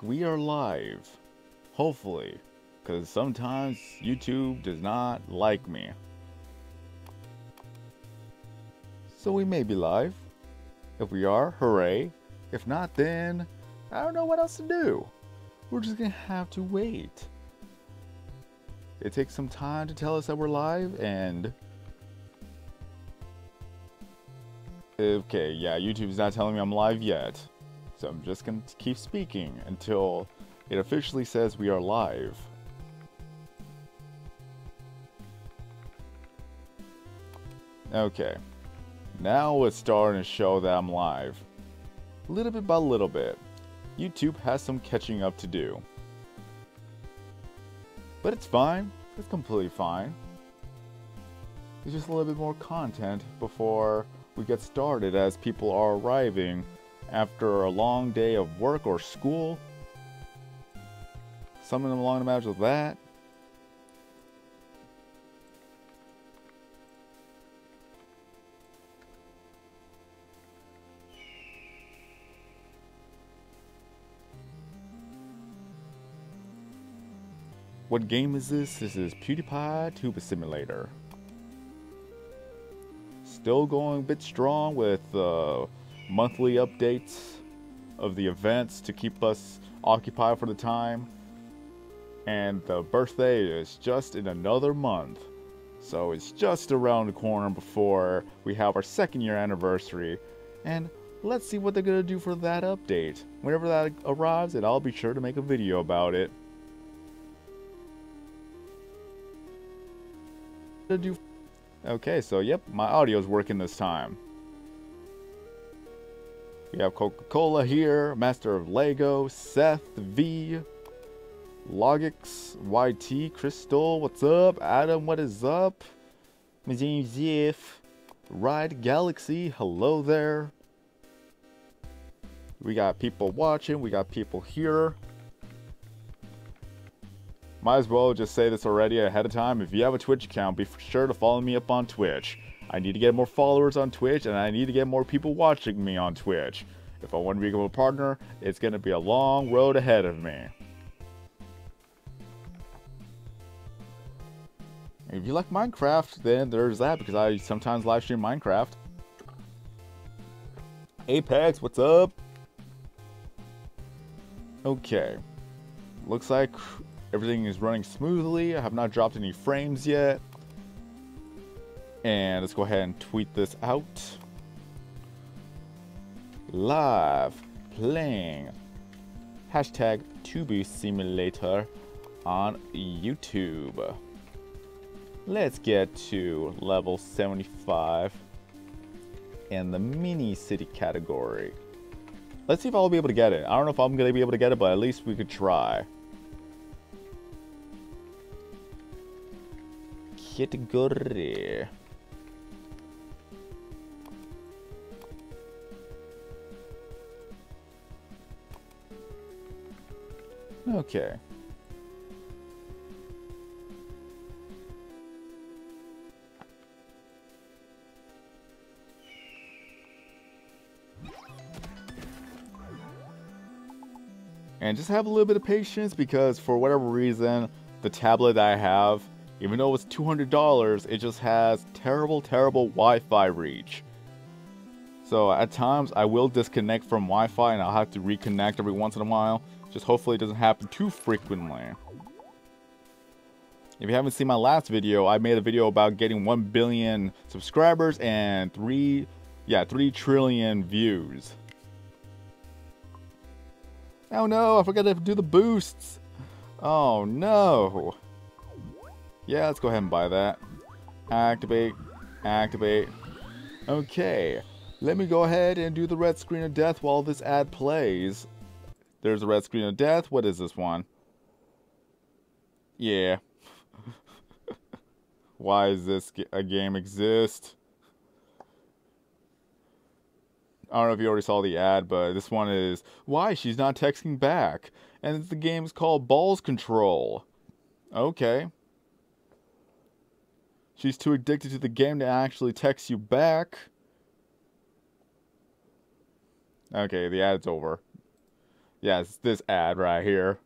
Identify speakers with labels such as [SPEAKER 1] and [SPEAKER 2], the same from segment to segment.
[SPEAKER 1] We are live. Hopefully. Because sometimes YouTube does not like me. So we may be live. If we are, hooray. If not, then I don't know what else to do. We're just gonna have to wait. It takes some time to tell us that we're live, and okay, yeah, YouTube's not telling me I'm live yet. So I'm just gonna keep speaking until it officially says we are live. Okay. Now it's starting to show that I'm live. Little bit by little bit. YouTube has some catching up to do. But it's fine. It's completely fine. It's just a little bit more content before we get started as people are arriving after a long day of work or school. Something along the lines of that. What game is this? This is Pewdiepie Tuba Simulator. Still going a bit strong with monthly updates of the events to keep us occupied for the time. And the birthday is just in another month. So it's just around the corner before we have our 2nd year anniversary. And let's see what they're gonna do for that update. Whenever that arrives, and I'll be sure to make a video about it. Okay, so yep, my audio's working this time. We have Coca-Cola here, Master of Lego, Seth V, Logix, YT, Crystal, what's up? Adam, what is up? My name's Ziff. Ride Galaxy, hello there. We got people watching, we got people here. Might as well just say this already ahead of time. If you have a Twitch account, be sure to follow me up on Twitch. I need to get more followers on Twitch, and I need to get more people watching me on Twitch. If I want to become a partner, it's going to be a long road ahead of me. If you like Minecraft, then there's that, because I sometimes live stream Minecraft. Apex, what's up? Okay. Looks like everything is running smoothly. I have not dropped any frames yet. And let's go ahead and tweet this out. Live playing hashtag Tubu Simulator on YouTube. Let's get to level 75 in the mini city category. Let's see if I'll be able to get it. I don't know if I'm going to be able to get it, but at least we could try. Category. Okay. And just have a little bit of patience, because for whatever reason, the tablet that I have, even though it's $200, it just has terrible Wi-Fi reach. So at times I will disconnect from Wi-Fi and I'll have to reconnect every once in a while. Just hopefully it doesn't happen too frequently. If you haven't seen my last video, I made a video about getting 1 billion subscribers and 3 trillion views. Oh no, I forgot to do the boosts. Oh no. Yeah, let's go ahead and buy that. Activate. Activate. Okay. Let me go ahead and do the red screen of death while this ad plays. There's a red screen of death. What is this one? Yeah. Why does this a game exist? I don't know if you already saw the ad, but this one is why she's not texting back. And the game's called Balls Control. Okay. She's too addicted to the game to actually text you back. Okay, the ad's over. Yeah, it's this ad right here.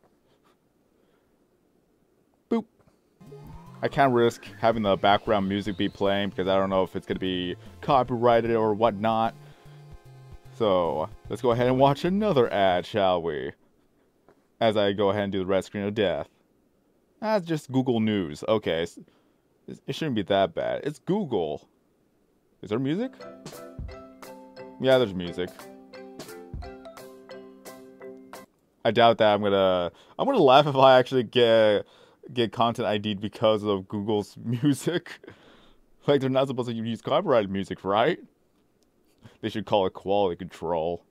[SPEAKER 1] Boop. I can't risk having the background music be playing because I don't know if it's going to be copyrighted or whatnot. So, let's go ahead and watch another ad, shall we? As I go ahead and do the red screen of death. That's just Google News. Okay, it shouldn't be that bad. It's Google. Is there music? Yeah, there's music. I doubt that I'm gonna laugh if I actually get content ID'd because of Google's music. Like, they're not supposed to use copyrighted music, right? They should call it quality control.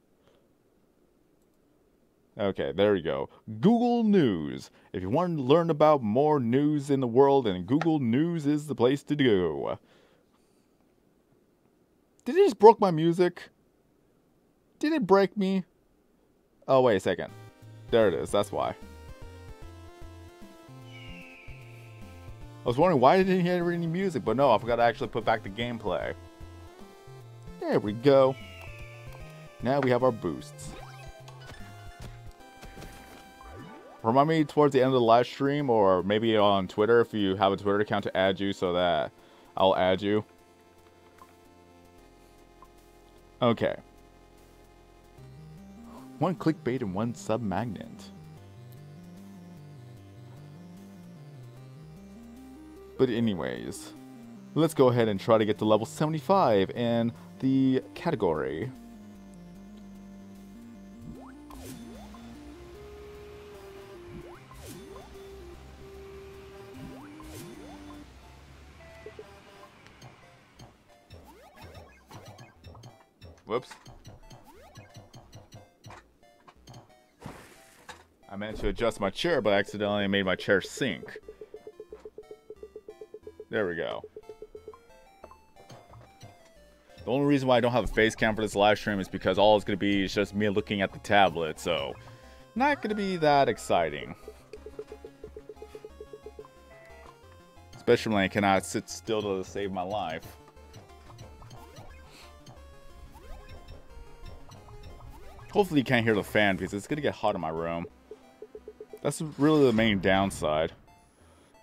[SPEAKER 1] Okay, there we go. Google News. If you want to learn about more news in the world, then Google News is the place to go. Did it just broke my music? Did it break me? Oh, wait a second. There it is, that's why. I was wondering why didn't he hear any music, but no, I forgot to actually put back the gameplay. There we go. Now we have our boosts. Remind me towards the end of the live stream, or maybe on Twitter if you have a Twitter account, to add you so that I'll add you. Okay. One clickbait and one sub-magnet. But anyways, let's go ahead and try to get to level 75 in the category. Whoops. I meant to adjust my chair, but I accidentally made my chair sink. There we go. The only reason why I don't have a face cam for this live stream is because all it's going to be is just me looking at the tablet, so not going to be that exciting. Especially when I cannot sit still to save my life. Hopefully you can't hear the fan because it's going to get hot in my room. That's really the main downside.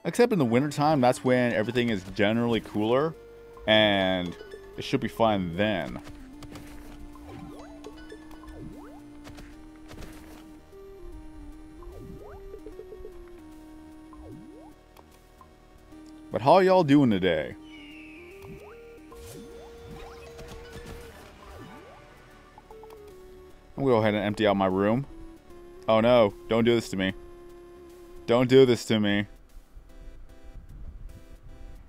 [SPEAKER 1] Except in the wintertime, that's when everything is generally cooler, and it should be fine then. But how are y'all doing today? I'm gonna go ahead and empty out my room. Oh no, don't do this to me. Don't do this to me.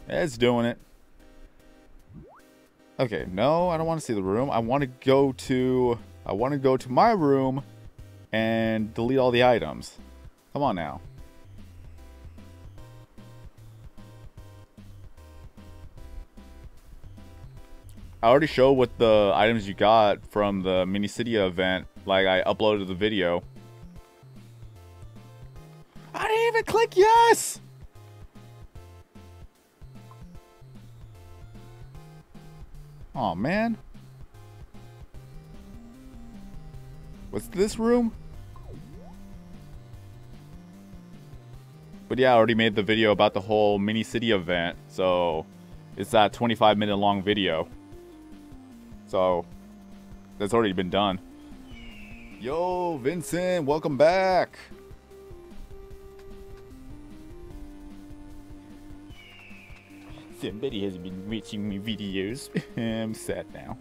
[SPEAKER 1] It's doing it. Okay, no, I don't want to see the room. I want to go to my room and delete all the items. Come on now. I already showed what the items you got from the mini city event. Like, I uploaded the video. I didn't even click yes! Oh man. What's this room? But yeah, I already made the video about the whole mini city event. So it's that 25-minute long video. So that's already been done. Yo, Vincent, welcome back. Somebody has been watching me videos. I'm sad now.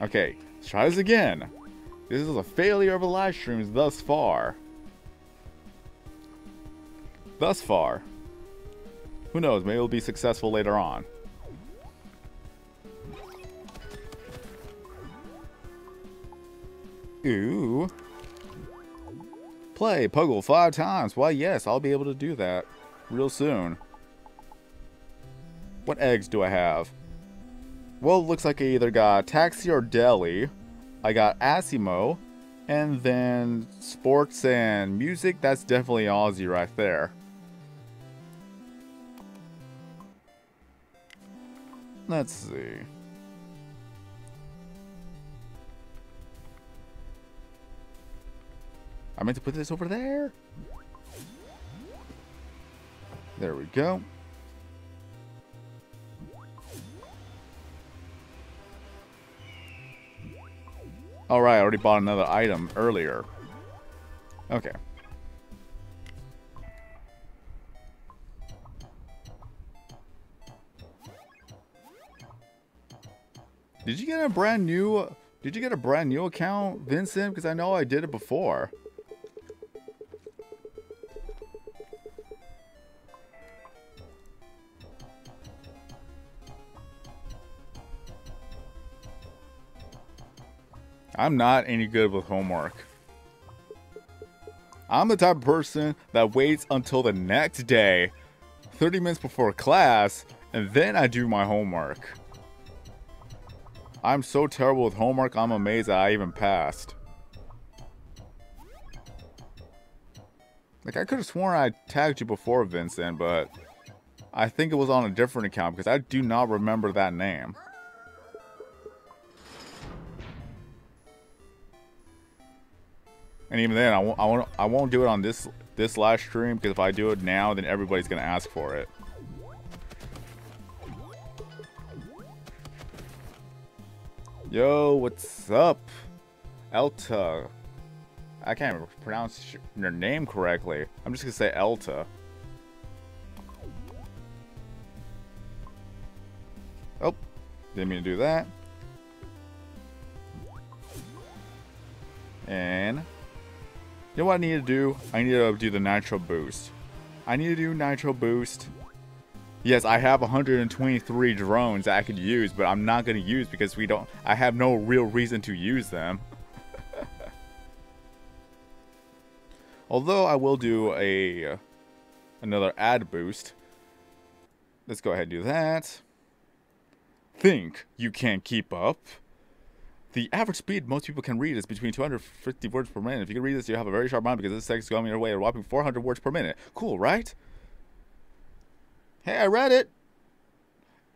[SPEAKER 1] Okay, let's try this again. This is a failure of the live streams thus far. Thus far. Who knows, maybe it'll be successful later on. Ooh. Play Puggle 5 times. Why, yes, I'll be able to do that real soon. What eggs do I have? Well, it looks like I either got Taxi or Deli. I got Asimo. And then sports and music. That's definitely Aussie right there. Let's see. I meant to put this over there. There we go. Alright, I already bought another item earlier. Okay. Did you get a brand new account, Vincent? Because I know I did it before. I'm not any good with homework. I'm the type of person that waits until the next day, 30 minutes before class, and then I do my homework. I'm so terrible with homework, I'm amazed that I even passed. Like, I could have sworn I tagged you before, Vincent, but I think it was on a different account because I do not remember that name. And even then, I won't do it on this live stream, because if I do it now, then everybody's gonna ask for it. Yo, what's up, Elta? I can't even pronounce your name correctly. I'm just gonna say Elta. Oh, didn't mean to do that. And you know what I need to do? I need to do the Nitro Boost. I need to do Nitro Boost. Yes, I have 123 drones that I could use, but I'm not going to use because I have no real reason to use them. Although I will do another ad boost. Let's go ahead and do that. Think you can't keep up? The average speed most people can read is between 250 words per minute. If you can read this, you have a very sharp mind because this text is going your way at a whopping 400 words per minute. Cool, right? Hey, I read it!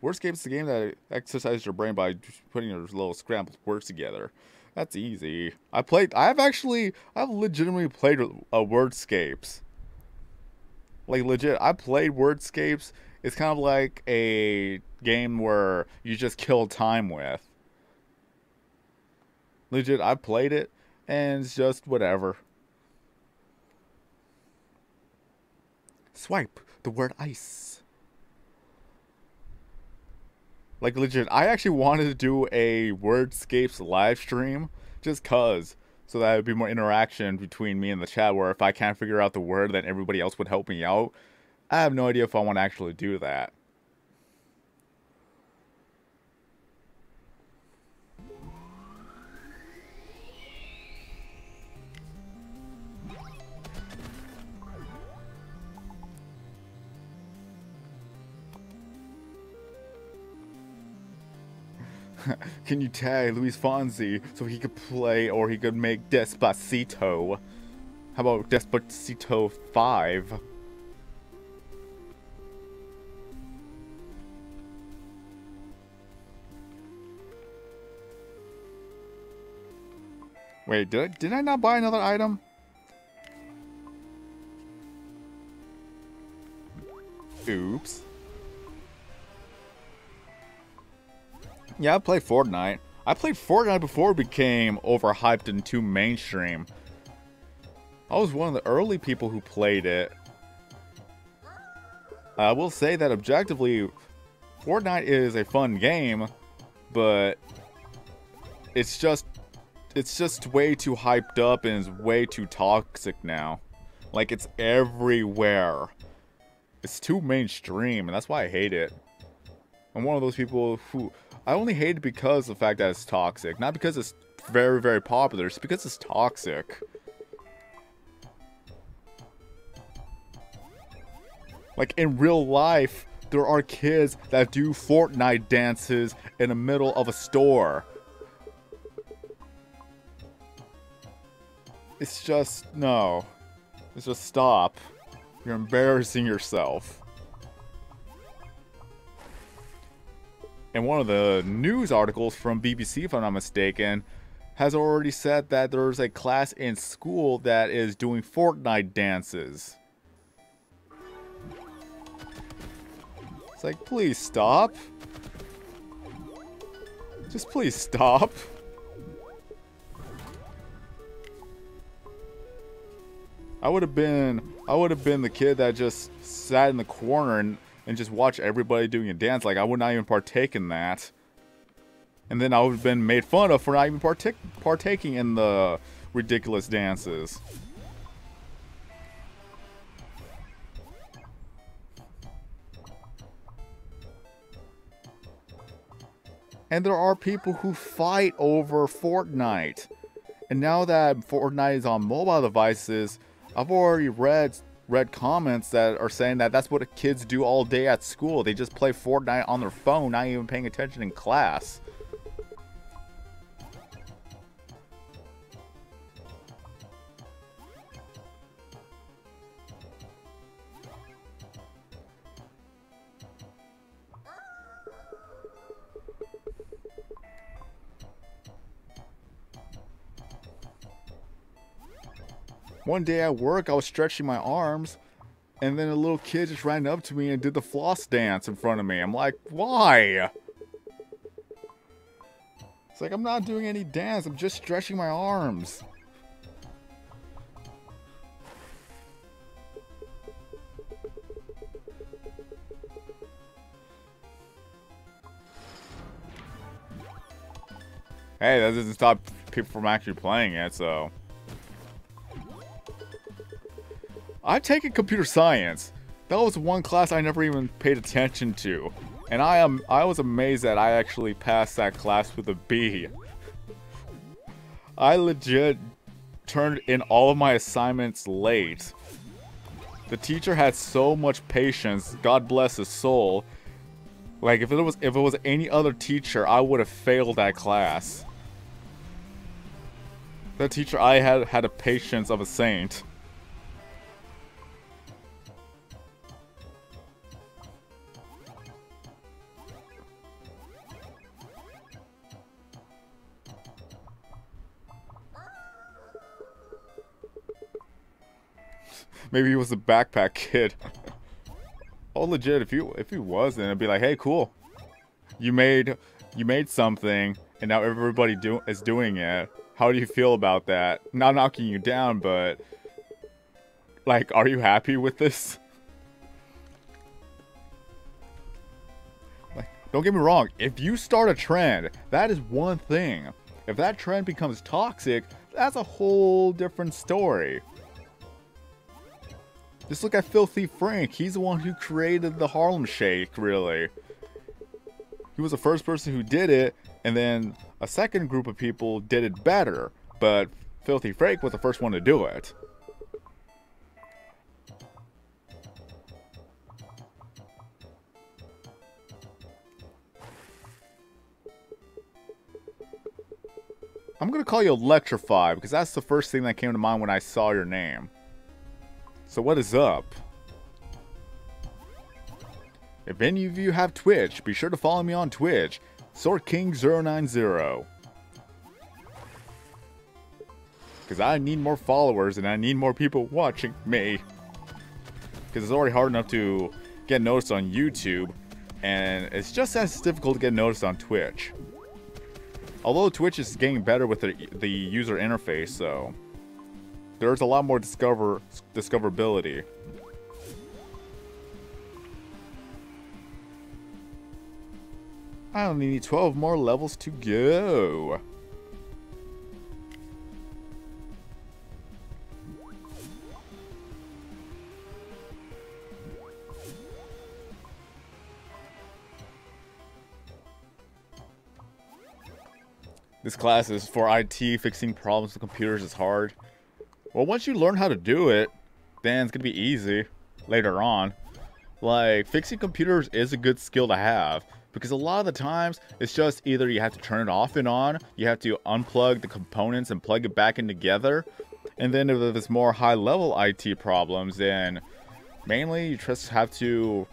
[SPEAKER 1] Wordscape is the game that exercises your brain by putting your little scrambled words together. That's easy. I've legitimately played Wordscapes. Like, legit, I played Wordscapes. It's kind of like a game where you just kill time with. Legit, I played it, and it's just whatever. Swipe the word ice. Like, legit, I actually wanted to do a Wordscapes live stream, just cause, so that would be more interaction between me and the chat, where if I can't figure out the word, then everybody else would help me out. I have no idea if I want to actually do that. Can you tag Luis Fonsi so he could play, or he could make Despacito? How about Despacito 5? Wait, did I not buy another item? Oops. Yeah, I played Fortnite. I played Fortnite before it became overhyped and too mainstream. I was one of the early people who played it. I will say that objectively, Fortnite is a fun game, but it's just way too hyped up and is way too toxic now. Like, it's everywhere. It's too mainstream, and that's why I hate it. I'm one of those people who... I only hate it because of the fact that it's toxic. Not because it's very, very popular. It's because it's toxic. Like, in real life, there are kids that do Fortnite dances in the middle of a store. It's just... no. It's just stop. You're embarrassing yourself. And one of the news articles from BBC, if I'm not mistaken, has already said that there's a class in school that is doing Fortnite dances. It's like, please stop. Just please stop. I would have been the kid that just sat in the corner and just watched everybody doing a dance. Like, I would not even partake in that. And then I would have been made fun of for not even partaking in the ridiculous dances. And there are people who fight over Fortnite. And now that Fortnite is on mobile devices, I've already read comments that are saying that that's what kids do all day at school. They just play Fortnite on their phone, not even paying attention in class. One day at work, I was stretching my arms, and then a little kid just ran up to me and did the floss dance in front of me. I'm like, why? It's like, I'm not doing any dance, I'm just stretching my arms. Hey, that doesn't stop people from actually playing it, so... I've taken computer science. That was one class I never even paid attention to. And I was amazed that I actually passed that class with a B. I legit turned in all of my assignments late. The teacher had so much patience, God bless his soul. Like, if it was any other teacher, I would have failed that class. That teacher I had a patience of a saint. Maybe he was a backpack kid. Oh, legit, if he wasn't, it'd be like, hey, cool. You made something, and now everybody is doing it. How do you feel about that? Not knocking you down, but like, are you happy with this? Like, don't get me wrong. If you start a trend, that is one thing. If that trend becomes toxic, that's a whole different story. Just look at Filthy Frank. He's the one who created the Harlem Shake, really. He was the first person who did it, and then a second group of people did it better. But Filthy Frank was the first one to do it. I'm gonna call you Electrify, because that's the first thing that came to mind when I saw your name. So what is up? If any of you have Twitch, be sure to follow me on Twitch, SwordKing090. Because I need more followers and I need more people watching me. Because it's already hard enough to get noticed on YouTube, and it's just as difficult to get noticed on Twitch. Although Twitch is getting better with the user interface, so... there's a lot more discoverability. I only need 12 more levels to go. This class is for IT. Fixing problems with computers is hard. Well, once you learn how to do it, then it's gonna be easy later on. Like, fixing computers is a good skill to have, because a lot of the times it's just either you have to turn it off and on, you have to unplug the components and plug it back in together, and then if there's more high-level IT problems, then mainly you just have to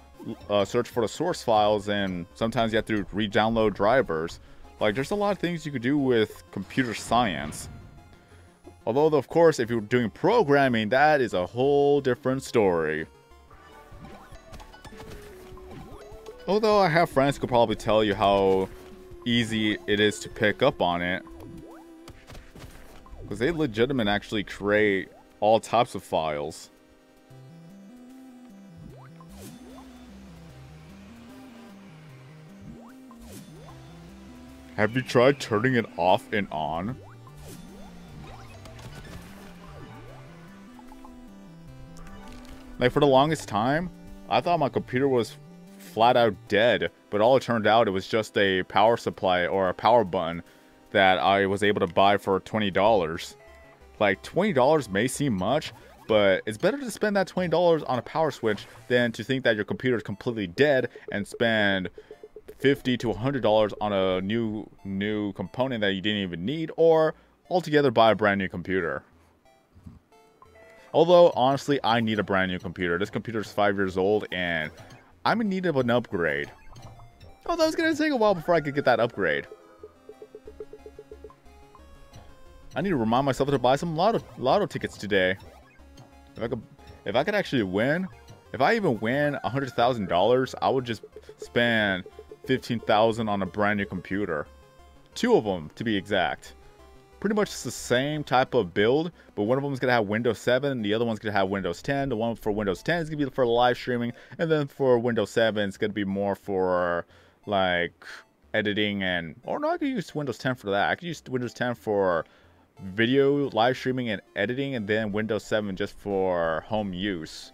[SPEAKER 1] search for the source files, and sometimes you have to re-download drivers. Like, there's a lot of things you could do with computer science. Although, of course, if you're doing programming, that is a whole different story. Although I have friends who could probably tell you how easy it is to pick up on it. Because they legitimately actually create all types of files. Have you tried turning it off and on? Like, for the longest time, I thought my computer was flat out dead, but all it turned out, it was just a power supply or a power button that I was able to buy for $20. Like, $20 may seem much, but it's better to spend that $20 on a power switch than to think that your computer is completely dead and spend $50 to $100 on a new component that you didn't even need, or altogether buy a brand new computer. Although, honestly, I need a brand new computer. This computer is 5 years old, and I'm in need of an upgrade. Although it's going to take a while before I could get that upgrade. I need to remind myself to buy some lotto tickets today. If I could actually win, if I even win $100,000, I would just spend $15,000 on a brand new computer. 2 of them, to be exact. Pretty much the same type of build, but one of them is going to have Windows 7, and the other one's going to have Windows 10. The one for Windows 10 is going to be for live streaming, and then for Windows 7, it's going to be more for, like, editing and... Or no, I could use Windows 10 for that. I could use Windows 10 for video, live streaming, and editing, and then Windows 7 just for home use,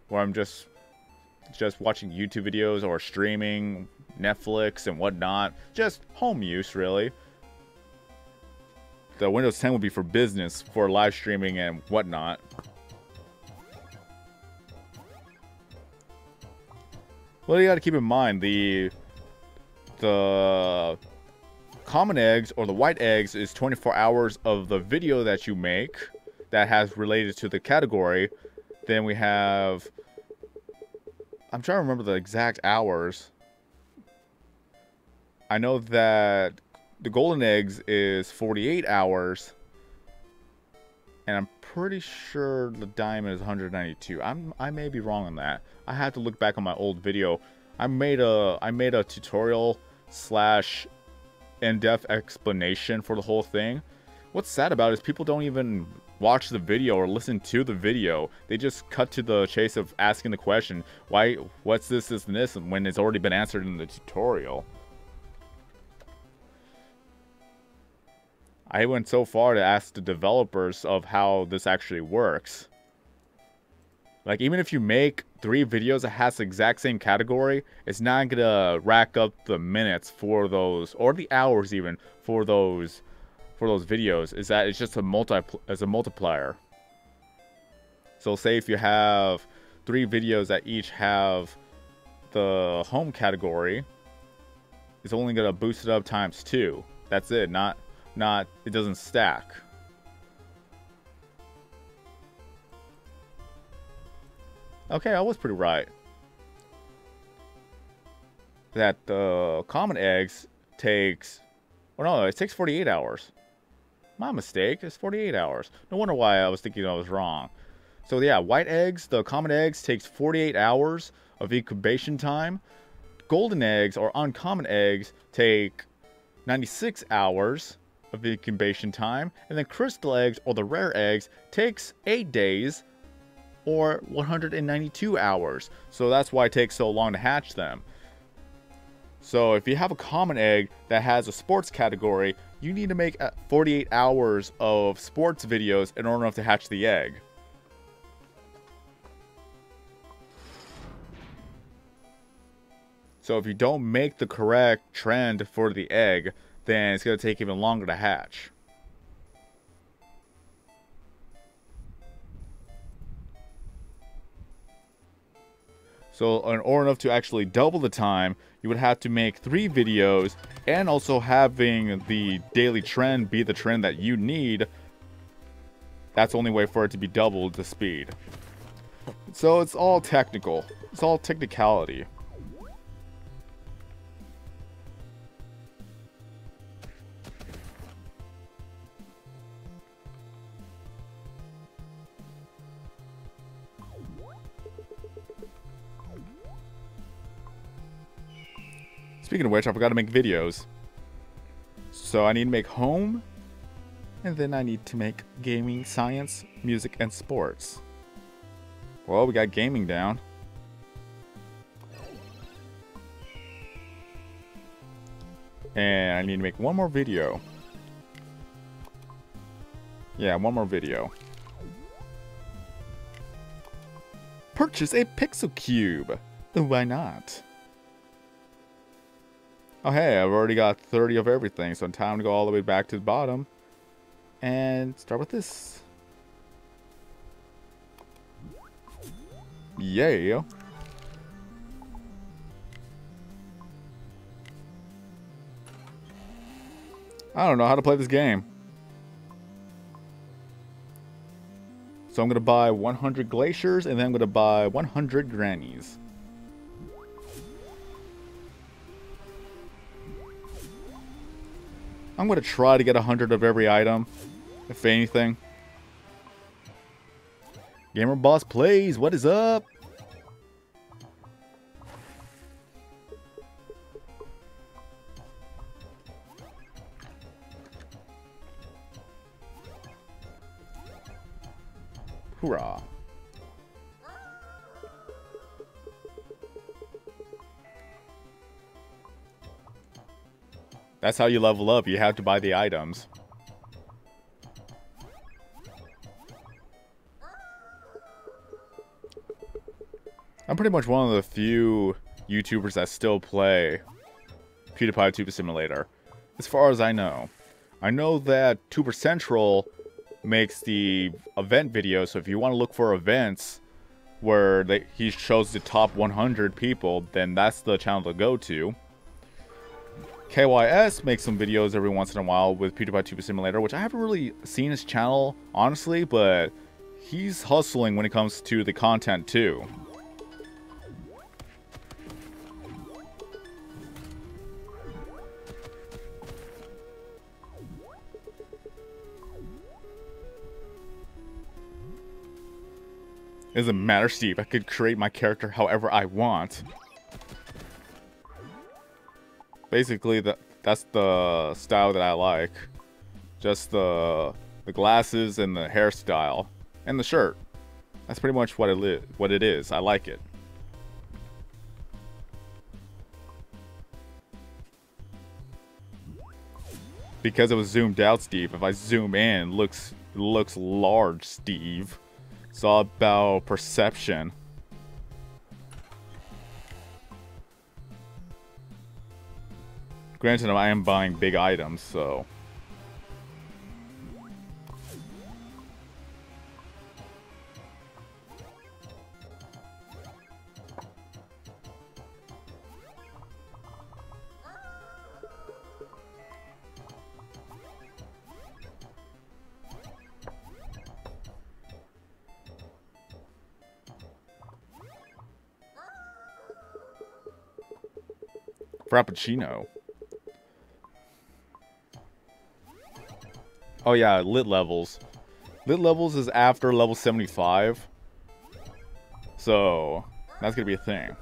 [SPEAKER 1] where I'm just watching YouTube videos or streaming Netflix and whatnot. Just home use, really. The Windows 10 would be for business, for live streaming and whatnot. Well, you got to keep in mind, the common eggs or the white eggs is 24 hours of the video that you make that has related to the category. Then we have... I'm trying to remember the exact hours. I know that the golden eggs is 48 hours. And I'm pretty sure the diamond is 192. I may be wrong on that. I have to look back on my old video. I made a tutorial slash in-depth explanation for the whole thing. What's sad about it is people don't even watch the video or listen to the video. They just cut to the chase of asking the question, why, what's this, and this, and when it's already been answered in the tutorial. I went so far to ask the developers of how this actually works. Like, even if you make 3 videos that has the exact same category, it's not gonna rack up the minutes for those, or the hours even, for those videos. Is that it's just a multiplier. So say if you have 3 videos that each have the home category, it's only gonna boost it up times 2. That's it. Not it doesn't stack. Okay, I was pretty right. That the common eggs takes... Oh no, it takes 48 hours. My mistake, it's 48 hours. No wonder why I was thinking I was wrong. So yeah, white eggs, the common eggs takes 48 hours of incubation time. Golden eggs, or uncommon eggs, take 96 hours of incubation time. And then crystal eggs, or the rare eggs, takes 8 days, or 192 hours. So that's why it takes so long to hatch them. So if you have a common egg that has a sports category, you need to make 48 hours of sports videos in order to hatch the egg. So if you don't make the correct trend for the egg, then it's going to take even longer to hatch. So in order to actually double the time, you would have to make 3 videos and also having the daily trend be the trend that you need. That's the only way for it to be doubled the speed. So it's all technical. It's all technicality. Speaking of which, I forgot to make videos. So I need to make home, and then I need to make gaming, science, music, and sports. Well, we got gaming down. And I need to make one more video. Yeah, one more video. Purchase a pixel cube. Why not? Oh hey, I've already got 30 of everything, so it's time to go all the way back to the bottom and start with this. Yeah. I don't know how to play this game. So I'm going to buy 100 glaciers, and then I'm going to buy 100 grannies. I'm going to try to get 100 of every item, if anything. Gamer Boss Plays, what is up? Hoorah. That's how you level up. You have to buy the items. I'm pretty much one of the few YouTubers that still play PewDiePie Tuber Simulator. As far as I know. I know that Tuber Central makes the event video, so if you want to look for events where he shows the top 100 people, then that's the channel to go to. KYS makes some videos every once in a while with PewDiePie Tuber Simulator, which I haven't really seen his channel, honestly, but he's hustling when it comes to the content too. It doesn't matter, Steve. I could create my character however I want. Basically, that's the style that I like. Just the glasses and the hairstyle and the shirt. That's pretty much what it is. I like it. Because it was zoomed out, Steve. If I zoom in, it looks large, Steve. It's all about perception. Granted, I am buying big items, so... Frappuccino. Oh yeah, lit levels. Lit levels is after level 75. So that's gonna be a thing.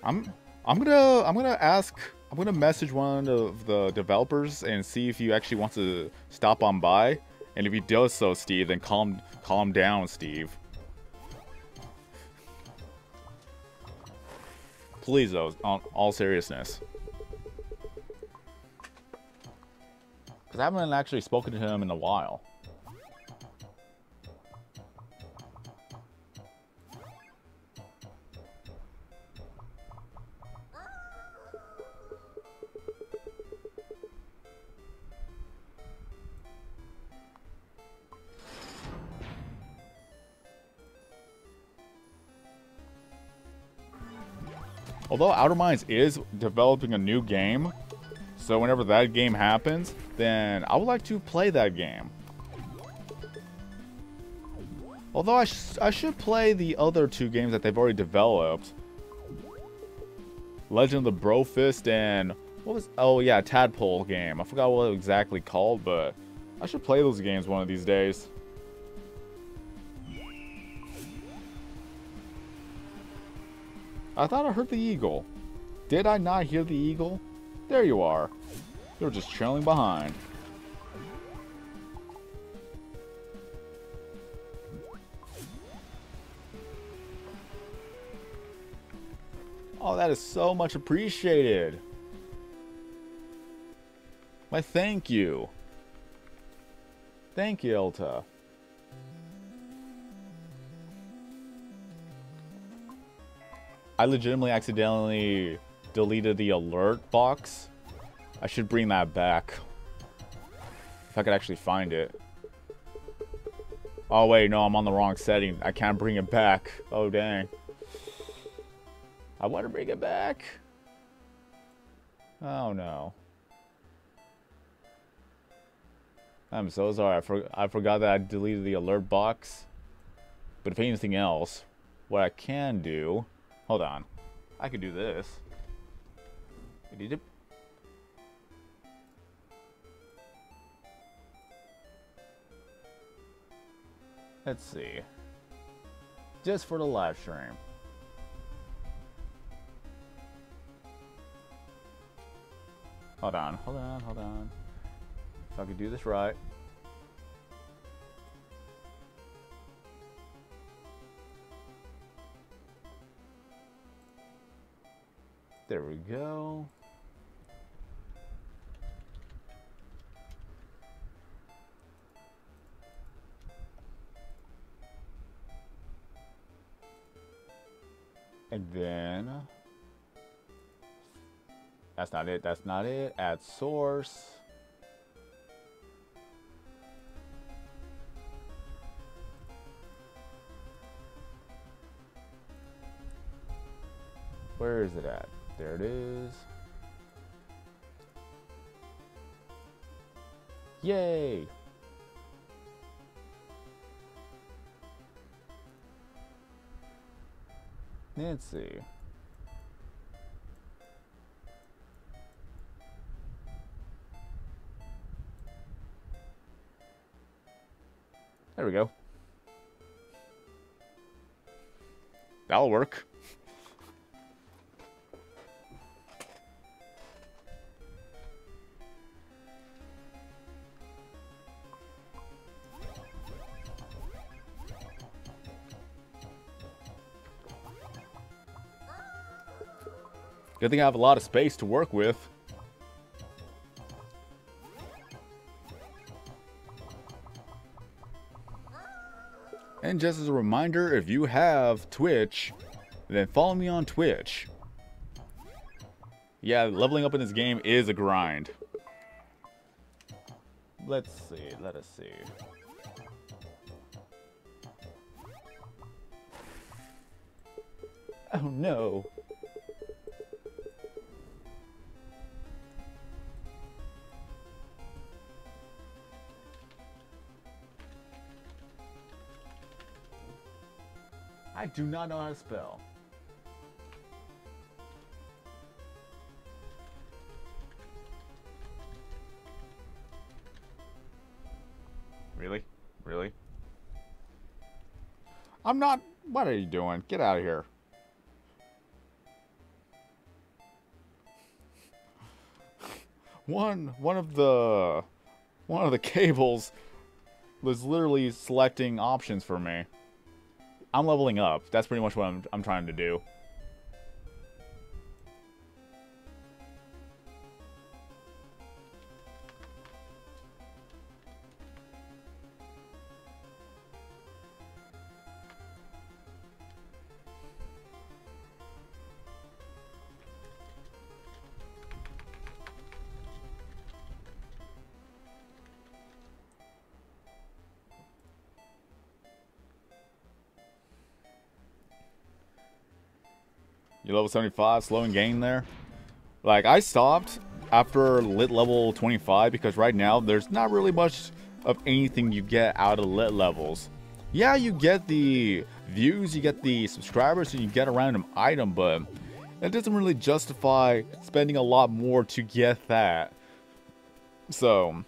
[SPEAKER 1] I'm gonna message one of the developers and see if he actually wants to stop on by. And if he does so, Steve, then calm down, Steve. Please, though, on all seriousness. Because I haven't actually spoken to him in a while. Although Outer Minds is developing a new game, so whenever that game happens, then I would like to play that game. Although I should play the other two games that they've already developed. Legend of the Brofist and... what was... oh yeah, Tadpole game. I forgot what it was exactly called, but I should play those games one of these days. I thought I heard the eagle. Did I not hear the eagle? There you are. You're just trailing behind. Oh, that is so much appreciated. Why, thank you. Thank you, Elta. I legitimately accidentally deleted the alert box. I should bring that back. If I could actually find it. Oh wait, no, I'm on the wrong setting. I can't bring it back. Oh dang. I want to bring it back. Oh no. I'm so sorry. I forgot that I deleted the alert box. But if anything else, what I can do... Hold on. I could do this. Let's see. Just for the live stream. Hold on. If I could do this right. There we go. And then that's not it. Add source. Where is it at? There it is. Yay! Let's see. There we go. That'll work. Good thing I have a lot of space to work with. And just as a reminder, if you have Twitch, then follow me on Twitch. Yeah, leveling up in this game is a grind. Let us see. Oh no. I do not know how to spell. Really? Really? I'm not... What are you doing? Get out of here. One of the cables was literally selecting options for me. I'm leveling up. That's pretty much what I'm trying to do. You level 75, slow and gain there. Like, I stopped after lit level 25 because right now there's not really much of anything you get out of lit levels. Yeah, you get the views, you get the subscribers, and you get a random item, but it doesn't really justify spending a lot more to get that. So,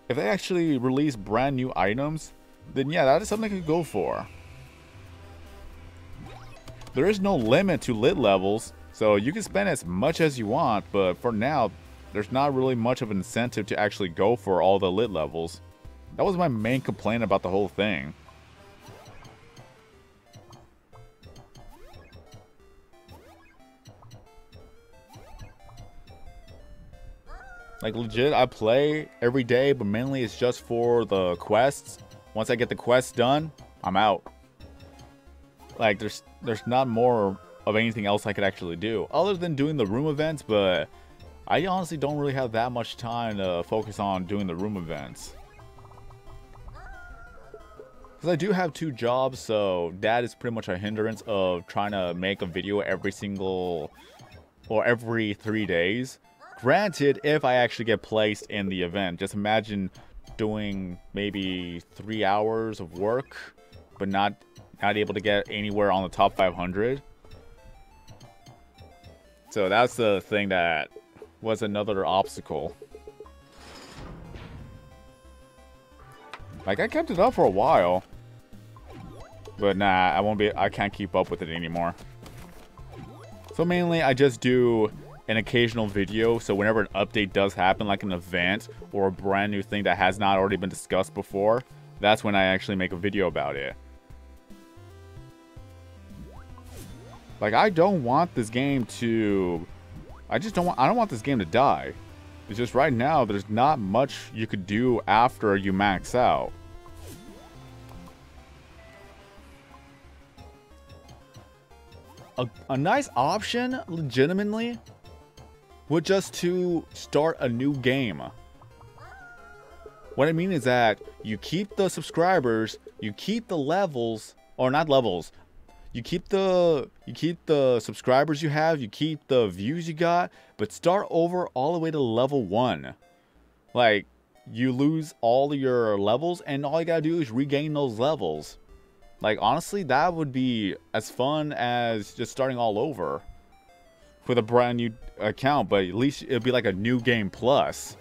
[SPEAKER 1] if they actually release brand new items, then yeah, that is something I could go for. there is no limit to lit levels, so you can spend as much as you want, but for now, there's not really much of an incentive to actually go for all the lit levels. That was my main complaint about the whole thing. Like, legit, I play every day, but mainly it's just for the quests. Once I get the quests done, I'm out. Like, there's not more of anything else I could actually do, other than doing the room events, but I honestly don't really have that much time to focus on doing the room events. Because I do have 2 jobs, so that is pretty much a hindrance of trying to make a video every 3 days. Granted, if I actually get placed in the event, just imagine doing maybe 3 hours of work, but not able to get anywhere on the top 500. So that's the thing that was another obstacle. Like, I kept it up for a while, but nah, I can't keep up with it anymore. So mainly I just do an occasional video, so whenever an update does happen, like an event or a brand new thing that has not already been discussed before, that's when I actually make a video about it. Like, I don't want this game to... I don't want this game to die. It's just right now, there's not much you could do after you max out. A nice option, legitimately, would just to start a new game. What I mean is that you keep the subscribers, you keep the levels, or not levels, you keep the subscribers you have, you keep the views you got, but start over all the way to level 1. Like, you lose all your levels, and all you gotta do is regain those levels. Like, honestly, that would be as fun as just starting all over with a brand new account, but at least it'd be like a new game plus.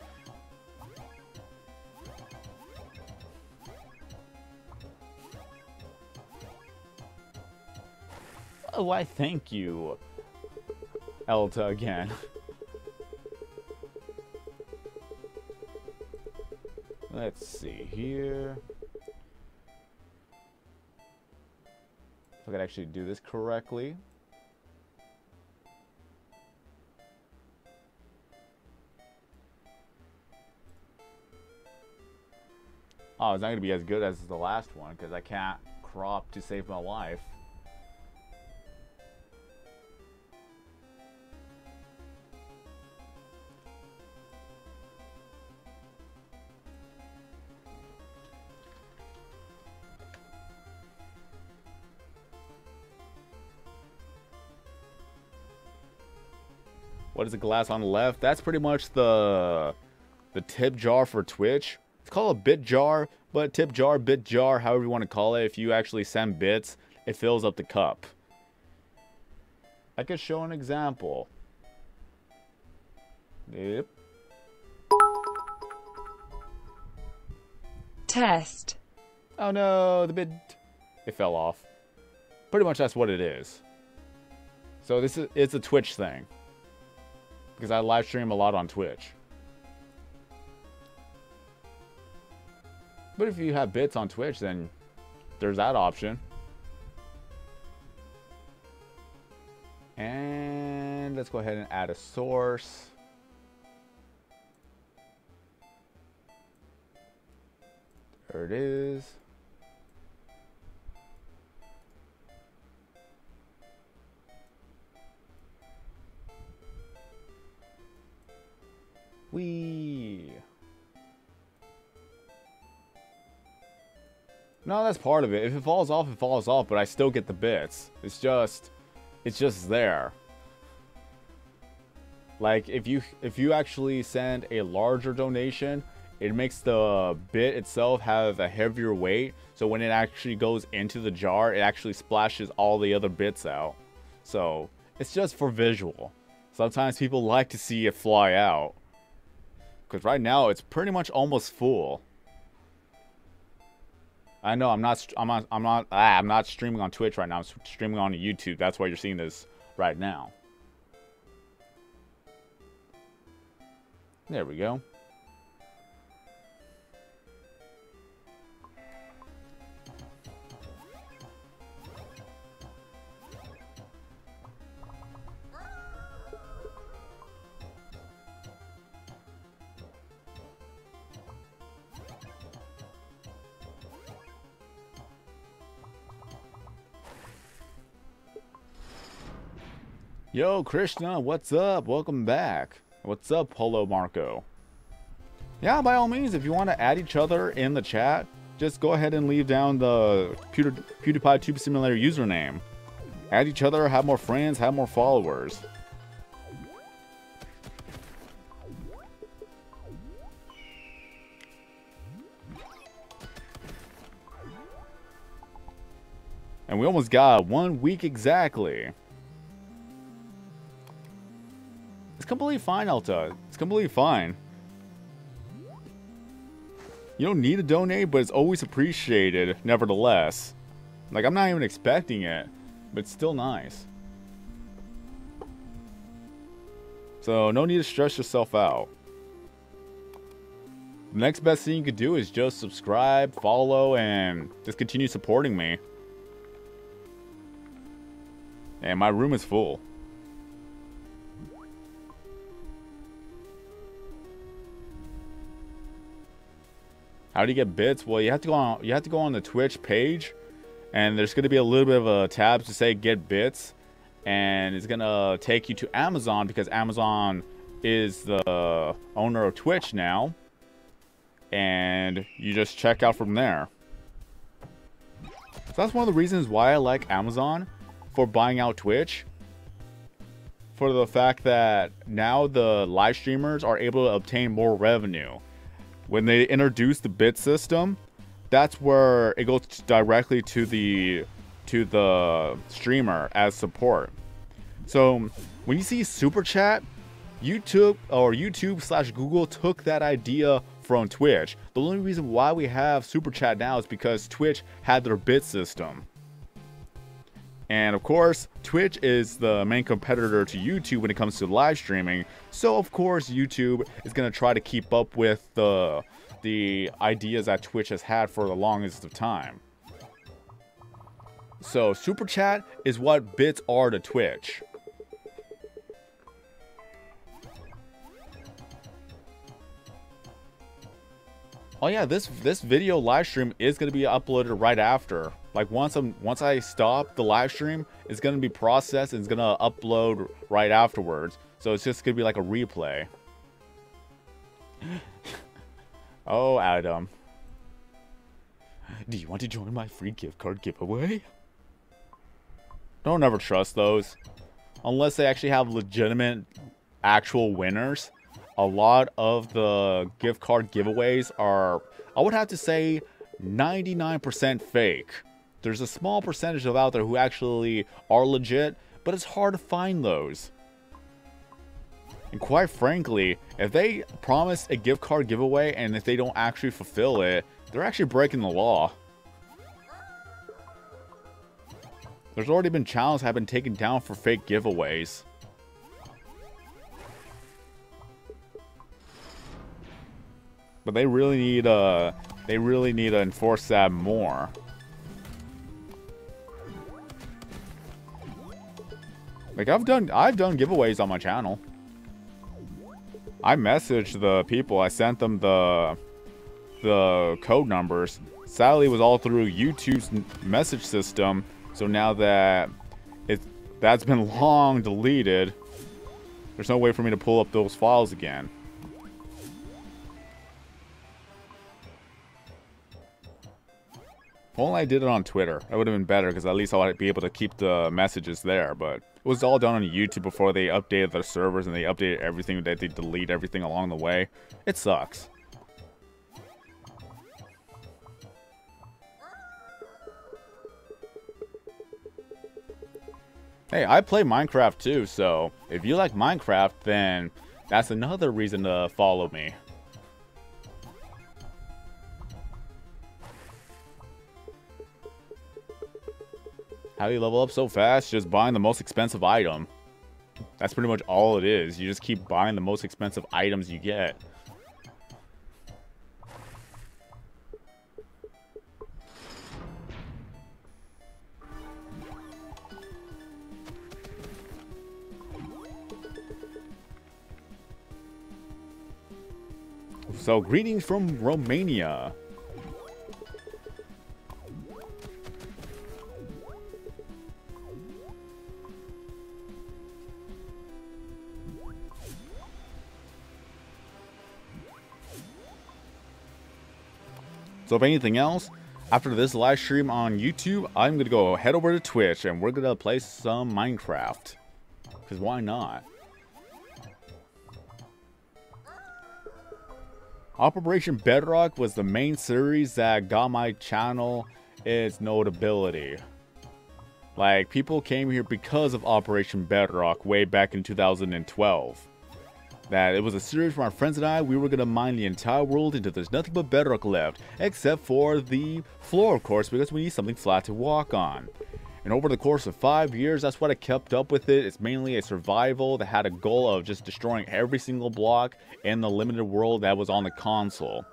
[SPEAKER 1] Oh, why thank you, Elta, again. Let's see here. If I could actually do this correctly. Oh, it's not going to be as good as the last one because I can't crop to save my life. What is the glass on the left? That's pretty much the tip jar for Twitch. It's called a bit jar, but tip jar, bit jar, however you want to call it. If you actually send bits, it fills up the cup. I could show an example. Yep.
[SPEAKER 2] Test.
[SPEAKER 1] Oh no, the bit... It fell off. Pretty much that's what it is. So it's a Twitch thing. Because I live stream a lot on Twitch. But if you have bits on Twitch, then there's that option. And let's go ahead and add a source. There it is. Whee! No, that's part of it. If it falls off, it falls off, but I still get the bits. It's just there. Like, if you actually send a larger donation, it makes the bit itself have a heavier weight, so when it actually goes into the jar, it actually splashes all the other bits out. So, it's just for visual. Sometimes people like to see it fly out. Because right now, it's pretty much almost full. I know I'm not streaming on Twitch right now. I'm streaming on YouTube. That's why you're seeing this right now. There we go. Yo, Krishna, what's up? Welcome back. What's up, Polo Marco? Yeah, by all means, if you want to add each other in the chat, just go ahead and leave down the Pewdiepie Tube Simulator username. Add each other, have more friends, have more followers. And we almost got 1 week exactly. It's completely fine, Alta. It's completely fine. You don't need to donate, but it's always appreciated, nevertheless. Like, I'm not even expecting it, but it's still nice. So, no need to stress yourself out. The next best thing you could do is just subscribe, follow, and just continue supporting me. And my room is full. How do you get bits? Well, you have to go on the Twitch page, and there's going to be a little bit of a tab to say get bits, and it's going to take you to Amazon because Amazon is the owner of Twitch now, and you just check out from there. So that's one of the reasons why I like Amazon for buying out Twitch, for the fact that now the live streamers are able to obtain more revenue. When they introduce the bit system, that's where it goes directly to the streamer as support. So when you see Super Chat, YouTube/Google took that idea from Twitch. The only reason why we have Super Chat now is because Twitch had their bit system. And of course, Twitch is the main competitor to YouTube when it comes to live streaming. So of course, YouTube is going to try to keep up with the ideas that Twitch has had for the longest of time. So Super Chat is what bits are to Twitch. Oh yeah, this video live stream is going to be uploaded right after. Like once I stop the live stream, it's going to be processed and it's going to upload right afterwards. So it's just going to be like a replay. Oh, Adam. Do you want to join my free gift card giveaway? Don't ever trust those. Unless they actually have legitimate actual winners. A lot of the gift card giveaways are, I would have to say, 99% fake. There's a small percentage of out there who actually are legit, but it's hard to find those. And quite frankly, if they promise a gift card giveaway and if they don't actually fulfill it, they're actually breaking the law. There's already been challenges that have been taken down for fake giveaways. But they really need to enforce that more. Like I've done giveaways on my channel. I messaged the people, I sent them the code numbers. Sadly, it was all through YouTube's message system. So now that that's been long deleted, there's no way for me to pull up those files again. If only I did it on Twitter. That would have been better because at least I'd be able to keep the messages there. But it was all done on YouTube before they updated their servers and they updated everything, that they delete everything along the way. It sucks. Hey, I play Minecraft too, so if you like Minecraft, then that's another reason to follow me. How do you level up so fast? Just buying the most expensive item. That's pretty much all it is. You just keep buying the most expensive items you get. So, greetings from Romania. So if anything else, after this live stream on YouTube, I'm going to go head over to Twitch and we're going to play some Minecraft. Because why not? Operation Bedrock was the main series that got my channel its notability. Like, people came here because of Operation Bedrock way back in 2012. That it was a series where my friends and I, we were going to mine the entire world until there's nothing but bedrock left, except for the floor, of course, because we need something flat to walk on. And over the course of 5 years, that's what I kept up with it. It's mainly a survival that had a goal of just destroying every single block in the limited world that was on the console.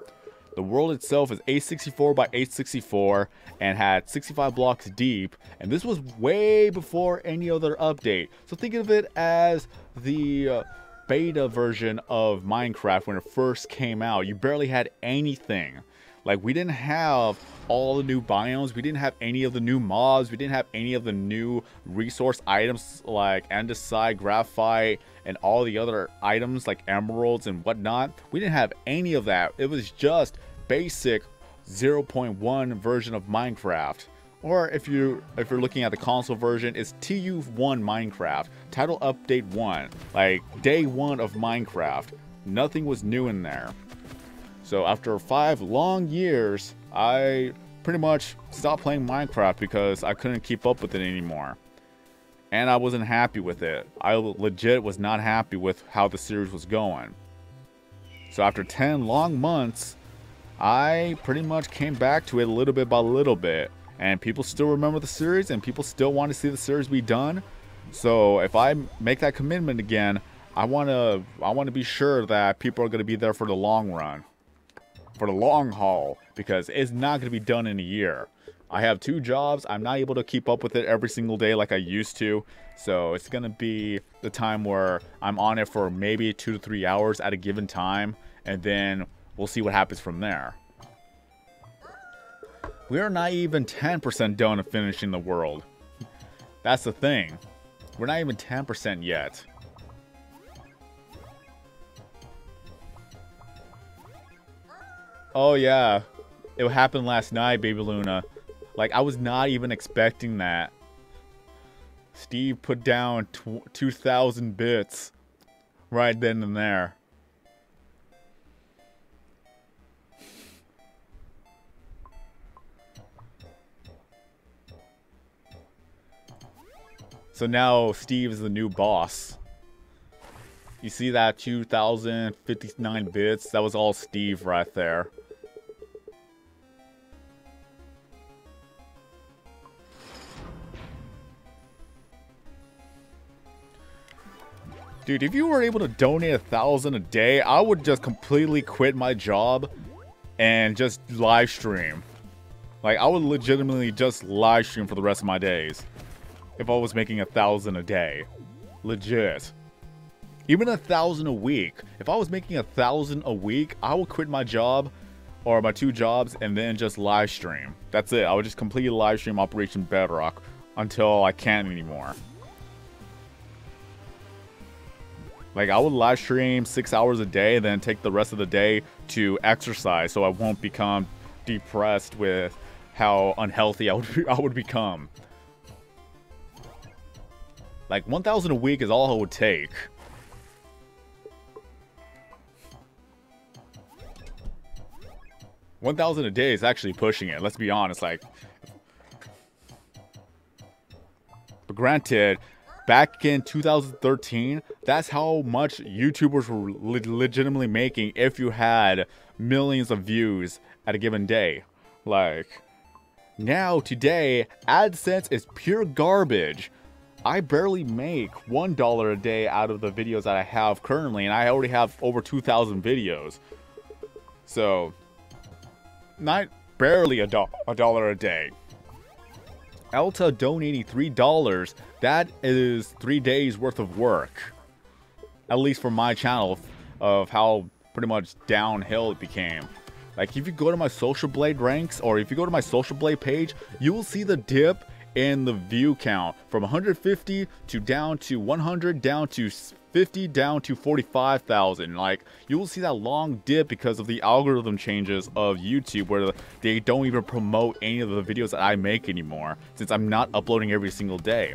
[SPEAKER 1] The world itself is 864 by 864 and had 65 blocks deep, and this was way before any other update. So think of it as the beta version of Minecraft when it first came out. You barely had anything. Like, we didn't have all the new biomes, we didn't have any of the new mobs, we didn't have any of the new resource items like andesite, graphite, and all the other items like emeralds and whatnot. We didn't have any of that. It was just basic 0.1 version of Minecraft. Or if you're looking at the console version, it's TU1 Minecraft, title update 1, like day 1 of Minecraft. Nothing was new in there. So after 5 long years, I pretty much stopped playing Minecraft because I couldn't keep up with it anymore. And I wasn't happy with it. I legit was not happy with how the series was going. So after 10 long months, I pretty much came back to it little bit by little bit. And people still remember the series, and people still want to see the series be done. So if I make that commitment again, I want to be sure that people are going to be there for the long run, for the long haul, because it's not going to be done in a year. I have 2 jobs. I'm not able to keep up with it every single day like I used to. So it's going to be the time where I'm on it for maybe 2 to 3 hours at a given time, and then we'll see what happens from there. We are not even 10% done of finishing the world. That's the thing. We're not even 10% yet. Oh yeah, it happened last night, Baby Luna. Like, I was not even expecting that. Steve put down 2,000 bits right then and there. So now Steve is the new boss. You see that 2,059 bits? That was all Steve right there. Dude, if you were able to donate 1,000 a day, I would just completely quit my job and just live stream. Like, I would legitimately just live stream for the rest of my days. If I was making 1,000 a day. Legit. Even 1,000 a week. If I was making 1,000 a week, I would quit my job or my 2 jobs and then just live stream. That's it. I would just completely live stream Operation Bedrock until I can't anymore. Like, I would live stream 6 hours a day and then take the rest of the day to exercise so I won't become depressed with how unhealthy I would become. Like, 1,000 a week is all it would take. $1,000 a day is actually pushing it. Let's be honest. Like, but granted, back in 2013, that's how much YouTubers were legitimately making if you had millions of views at a given day. Like, Now, today, AdSense is pure garbage. I barely make $1 a day out of the videos that I have currently, and I already have over 2,000 videos. So, not barely a dollar a day. Alta donating $3, that is 3 days worth of work. At least for my channel, of how pretty much downhill it became. Like, if you go to my Social Blade ranks, or if you go to my Social Blade page, you will see the dip in the view count from 150 to down to 100, down to 50, down to 45,000. Like, you will see that long dip because of the algorithm changes of YouTube, where they don't even promote any of the videos that I make anymore, since I'm not uploading every single day.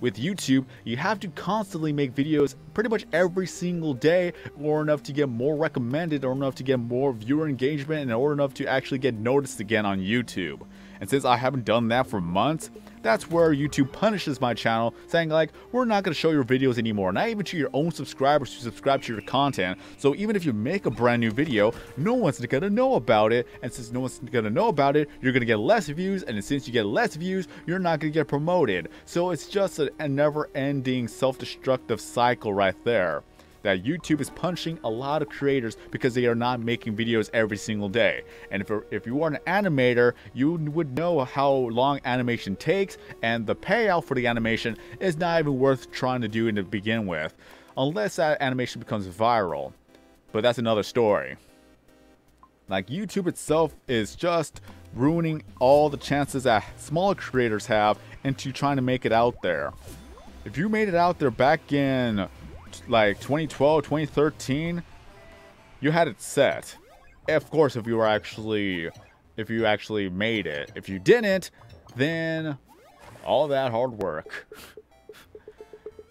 [SPEAKER 1] With YouTube, you have to constantly make videos pretty much every single day, or enough to get more recommended, or enough to get more viewer engagement, and or enough to actually get noticed again on YouTube. And since I haven't done that for months, that's where YouTube punishes my channel, saying like, we're not going to show your videos anymore, not even to your own subscribers who subscribe to your content. So even if you make a brand new video, no one's going to know about it, and since no one's going to know about it, you're going to get less views, and since you get less views, you're not going to get promoted. So it's just a never-ending self-destructive cycle right there, that YouTube is punishing a lot of creators because they are not making videos every single day. And if you are an animator, you would know how long animation takes, and the payout for the animation is not even worth trying to do to begin with, unless that animation becomes viral. But that's another story. Like, YouTube itself is just ruining all the chances that smaller creators have into trying to make it out there. If you made it out there back in like 2012, 2013, you had it set. Of course, if you actually made it. If you didn't, then all that hard work.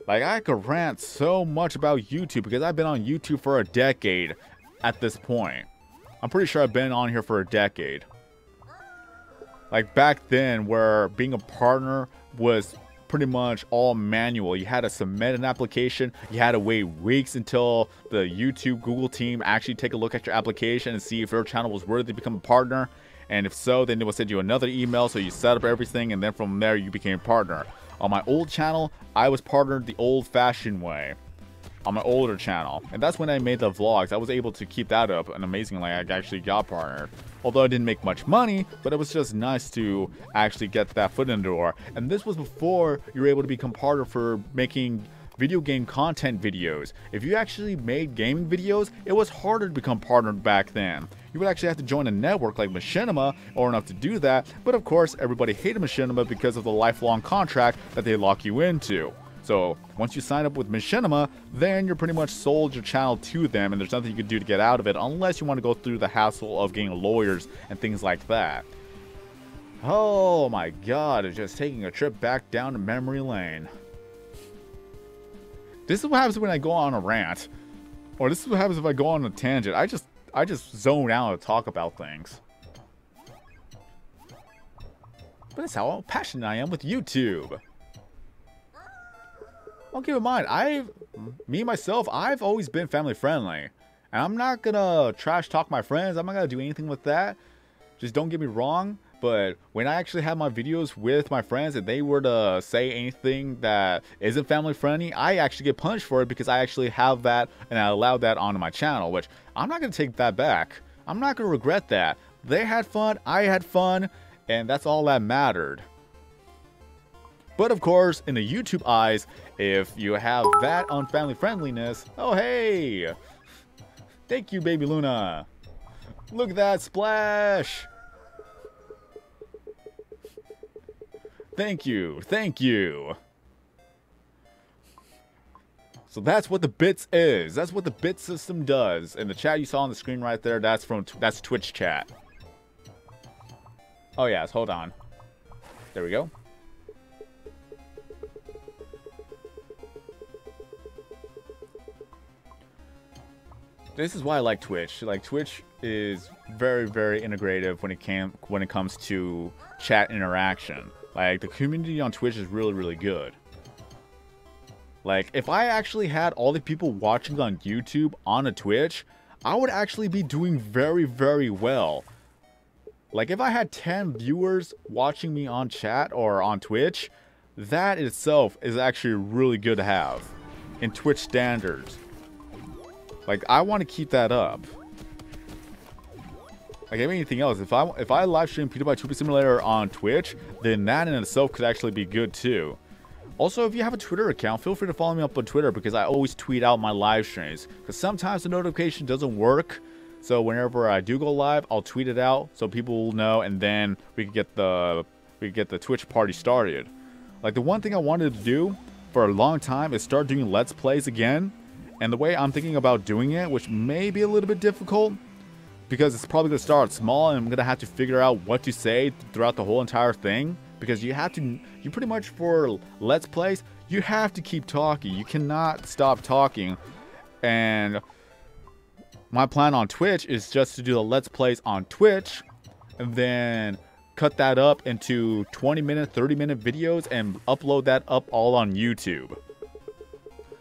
[SPEAKER 1] Like, I could rant so much about YouTube because I've been on YouTube for a decade at this point. I'm pretty sure I've been on here for a decade. Like, back then, where being a partner was pretty much all manual. You had to submit an application, you had to wait weeks until the YouTube Google team actually take a look at your application and see if your channel was worthy to become a partner, and if so, then they will send you another email, so you set up everything, and then from there you became a partner. On my old channel, I was partnered the old-fashioned way on my older channel, and that's when I made the vlogs. I was able to keep that up, and amazingly, I actually got partnered. Although I didn't make much money, but it was just nice to actually get that foot in the door. And this was before you were able to become partner for making video game content videos. If you actually made gaming videos, it was harder to become partnered back then. You would actually have to join a network like Machinima or enough to do that, but of course everybody hated Machinima because of the lifelong contract that they lock you into. So once you sign up with Machinima, then you're pretty much sold your channel to them, and there's nothing you can do to get out of it unless you want to go through the hassle of getting lawyers and things like that. Oh my god, it's just taking a trip back down to memory lane. This is what happens when I go on a rant. Or this is what happens if I go on a tangent. I just zone out and talk about things. But that's how passionate I am with YouTube. Well, keep in mind, I've always been family friendly. And I'm not gonna trash talk my friends. I'm not gonna do anything with that. Just don't get me wrong. But when I actually have my videos with my friends and they were to say anything that isn't family friendly, I actually get punished for it because I actually have that and I allowed that onto my channel, which I'm not gonna take that back. I'm not gonna regret that. They had fun, I had fun, and that's all that mattered. But of course, in the YouTube eyes, if you have that unfamily friendliness, oh hey! Thank you, Baby Luna! Look at that splash! Thank you, thank you! So that's what the bits is. That's what the bit system does. And the chat you saw on the screen right there, that's Twitch chat. Oh yes, hold on. There we go. This is why I like Twitch. Like, Twitch is very, very integrative when it comes to chat interaction. Like, the community on Twitch is really, really good. Like, if I actually had all the people watching on YouTube on a Twitch, I would actually be doing very, very well. Like, if I had 10 viewers watching me on chat or on Twitch, that itself is actually really good to have in Twitch standards. Like, I want to keep that up. Like, if anything else, if I live stream Pewdiepie Simulator on Twitch, then that in itself could actually be good too. Also, if you have a Twitter account, feel free to follow me up on Twitter, because I always tweet out my live streams. Because sometimes the notification doesn't work, so whenever I do go live, I'll tweet it out so people will know, and then we can get the Twitch party started. Like, the one thing I wanted to do for a long time is start doing Let's Plays again. And the way I'm thinking about doing it, which may be a little bit difficult, because it's probably going to start small, and I'm going to have to figure out what to say throughout the whole entire thing. Because you pretty much, for Let's Plays, you have to keep talking. You cannot stop talking. And my plan on Twitch is just to do the Let's Plays on Twitch, and then cut that up into 20-minute, 30-minute videos, and upload that up all on YouTube.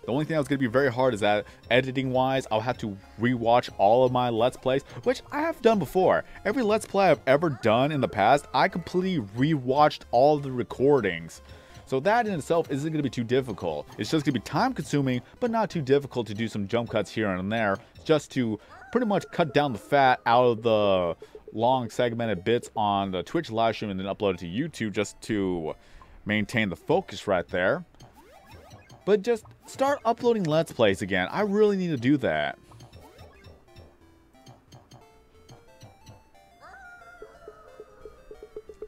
[SPEAKER 1] The only thing that's going to be very hard is that, editing-wise, I'll have to rewatch all of my Let's Plays, which I have done before. Every Let's Play I've ever done in the past, I completely rewatched all the recordings. So that in itself isn't going to be too difficult. It's just going to be time-consuming, but not too difficult to do some jump cuts here and there, just to pretty much cut down the fat out of the long segmented bits on the Twitch live stream and then upload it to YouTube, just to maintain the focus right there. But just start uploading Let's Plays again. I really need to do that.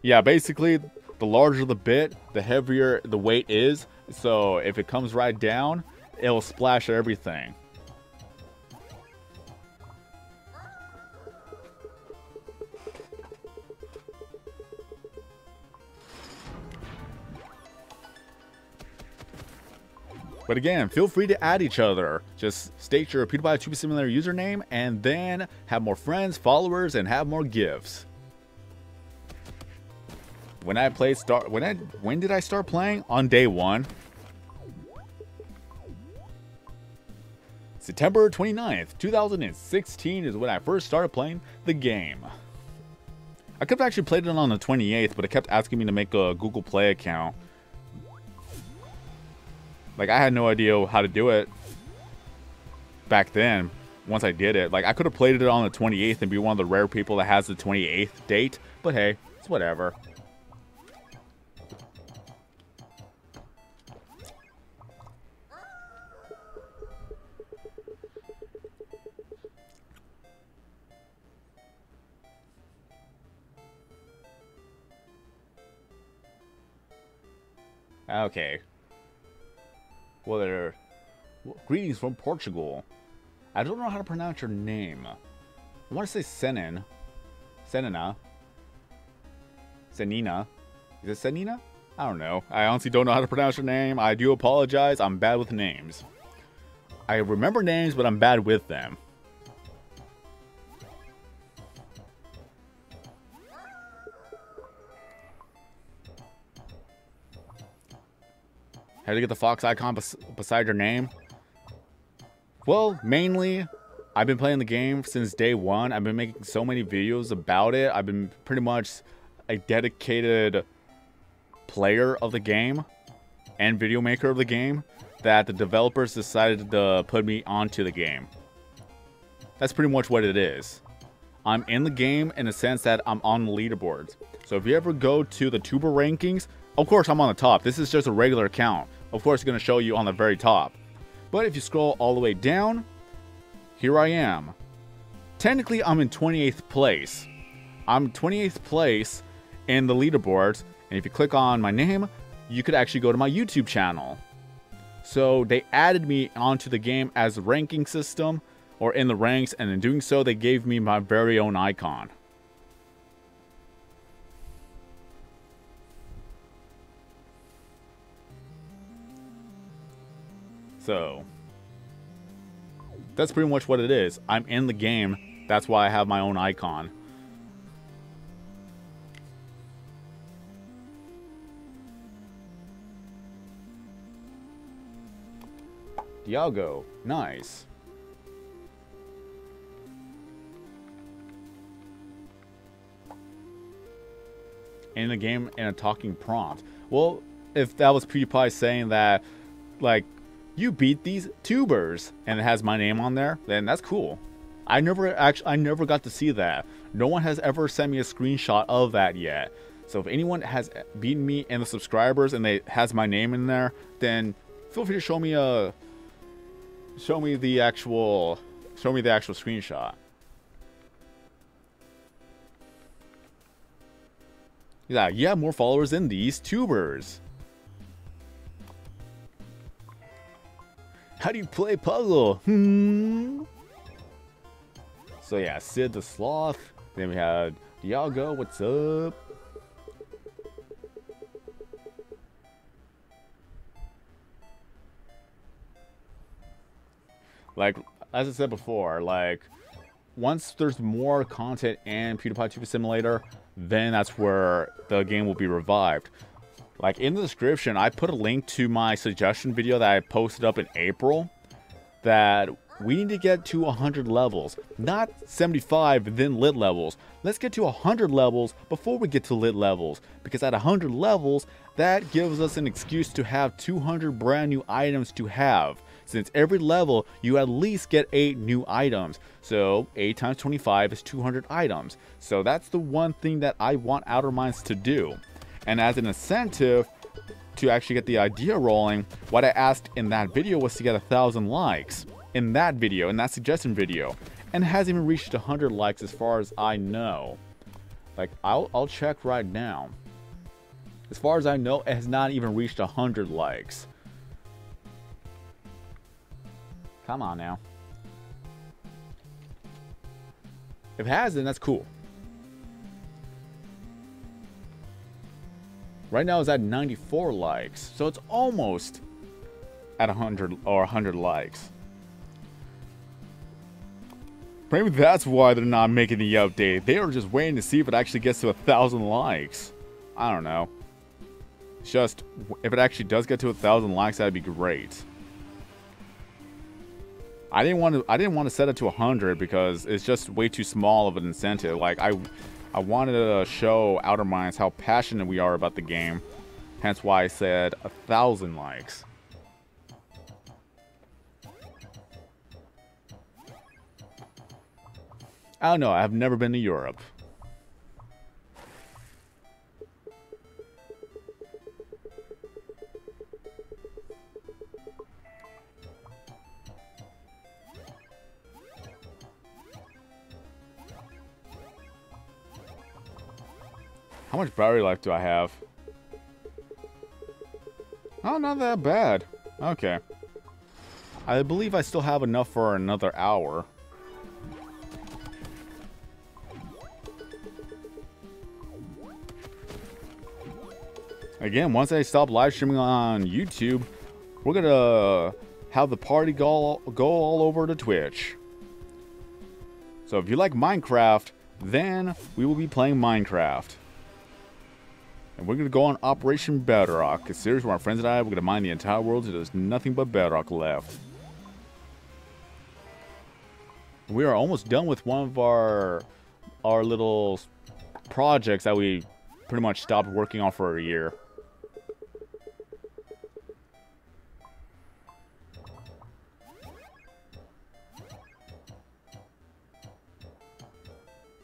[SPEAKER 1] Yeah, basically, the larger the bit, the heavier the weight is. So if it comes right down, it'll splash everything. But again, feel free to add each other. Just state your Pewdiepie Simulator username, and then have more friends, followers, and have more gifts. When did I start playing? On day 1. September 29th, 2016 is when I first started playing the game. I could have actually played it on the 28th, but it kept asking me to make a Google Play account. Like, I had no idea how to do it back then, once I did it. Like, I could have played it on the 28th and be one of the rare people that has the 28th date. But hey, it's whatever. Okay. Well, greetings from Portugal. I don't know how to pronounce your name. I want to say Senin. Senina. Senina. Is it Senina? I don't know. I honestly don't know how to pronounce your name. I do apologize. I'm bad with names. I remember names, but I'm bad with them. How to get the fox icon beside your name? Well, mainly, I've been playing the game since day 1. I've been making so many videos about it. I've been pretty much a dedicated player of the game and video maker of the game that the developers decided to put me onto the game. That's pretty much what it is. I'm in the game in the sense that I'm on the leaderboards. So if you ever go to the tuber rankings, of course I'm on the top. This is just a regular account. Of course, it's going to show you on the very top. But if you scroll all the way down, here I am. Technically, I'm in 28th place. I'm 28th place in the leaderboards. And if you click on my name, you could actually go to my YouTube channel. So they added me onto the game as a ranking system, or in the ranks. And in doing so, they gave me my very own icon. So, that's pretty much what it is. I'm in the game. That's why I have my own icon. Diago. Nice. in the game in a talking prompt. Well, if that was PewDiePie saying that, like, you beat these tubers, and it has my name on there, then that's cool. I never got to see that. No one has ever sent me a screenshot of that yet. So if anyone has beaten me and the subscribers and they has my name in there, then feel free to show me the actual screenshot. Yeah, you have more followers than these tubers. How do you play puzzle? So yeah, Sid the Sloth. Then we had Diago, what's up? Like, as I said before, like, once there's more content in PewDiePie Tuber Simulator, then that's where the game will be revived. Like, in the description, I put a link to my suggestion video that I posted up in April, that we need to get to 100 levels. Not 75, then lit levels. Let's get to 100 levels before we get to lit levels. Because at 100 levels, that gives us an excuse to have 200 brand new items to have. Since every level, you at least get 8 new items. So 8 times 25 is 200 items. So that's the one thing that I want Outer Minds to do. And as an incentive to actually get the idea rolling, what I asked in that video was to get 1,000 likes. In that video, in that suggestion video. And it hasn't even reached 100 likes as far as I know. Like, I'll check right now. As far as I know, it has not even reached 100 likes. Come on now. If it has, then that's cool. Right now it's at 94 likes. So it's almost at 100 or 100 likes. Maybe that's why they're not making the update. They were just waiting to see if it actually gets to 1,000 likes. I don't know. It's just, if it actually does get to 1,000 likes, that'd be great. I didn't want to set it to 100 because it's just way too small of an incentive. Like, I wanted to show Outer Minds how passionate we are about the game. Hence why I said 1,000 likes. I don't know. I've never been to Europe. How much battery life do I have? Oh, not that bad. Okay. I believe I still have enough for another hour. Again, once I stop live streaming on YouTube, we're gonna have the party go all over to Twitch. So if you like Minecraft, then we will be playing Minecraft. And we're gonna go on Operation Bedrock, a series where our friends and I, we're gonna mine the entire world so there's nothing but bedrock left. We are almost done with one of our little projects that we pretty much stopped working on for a year.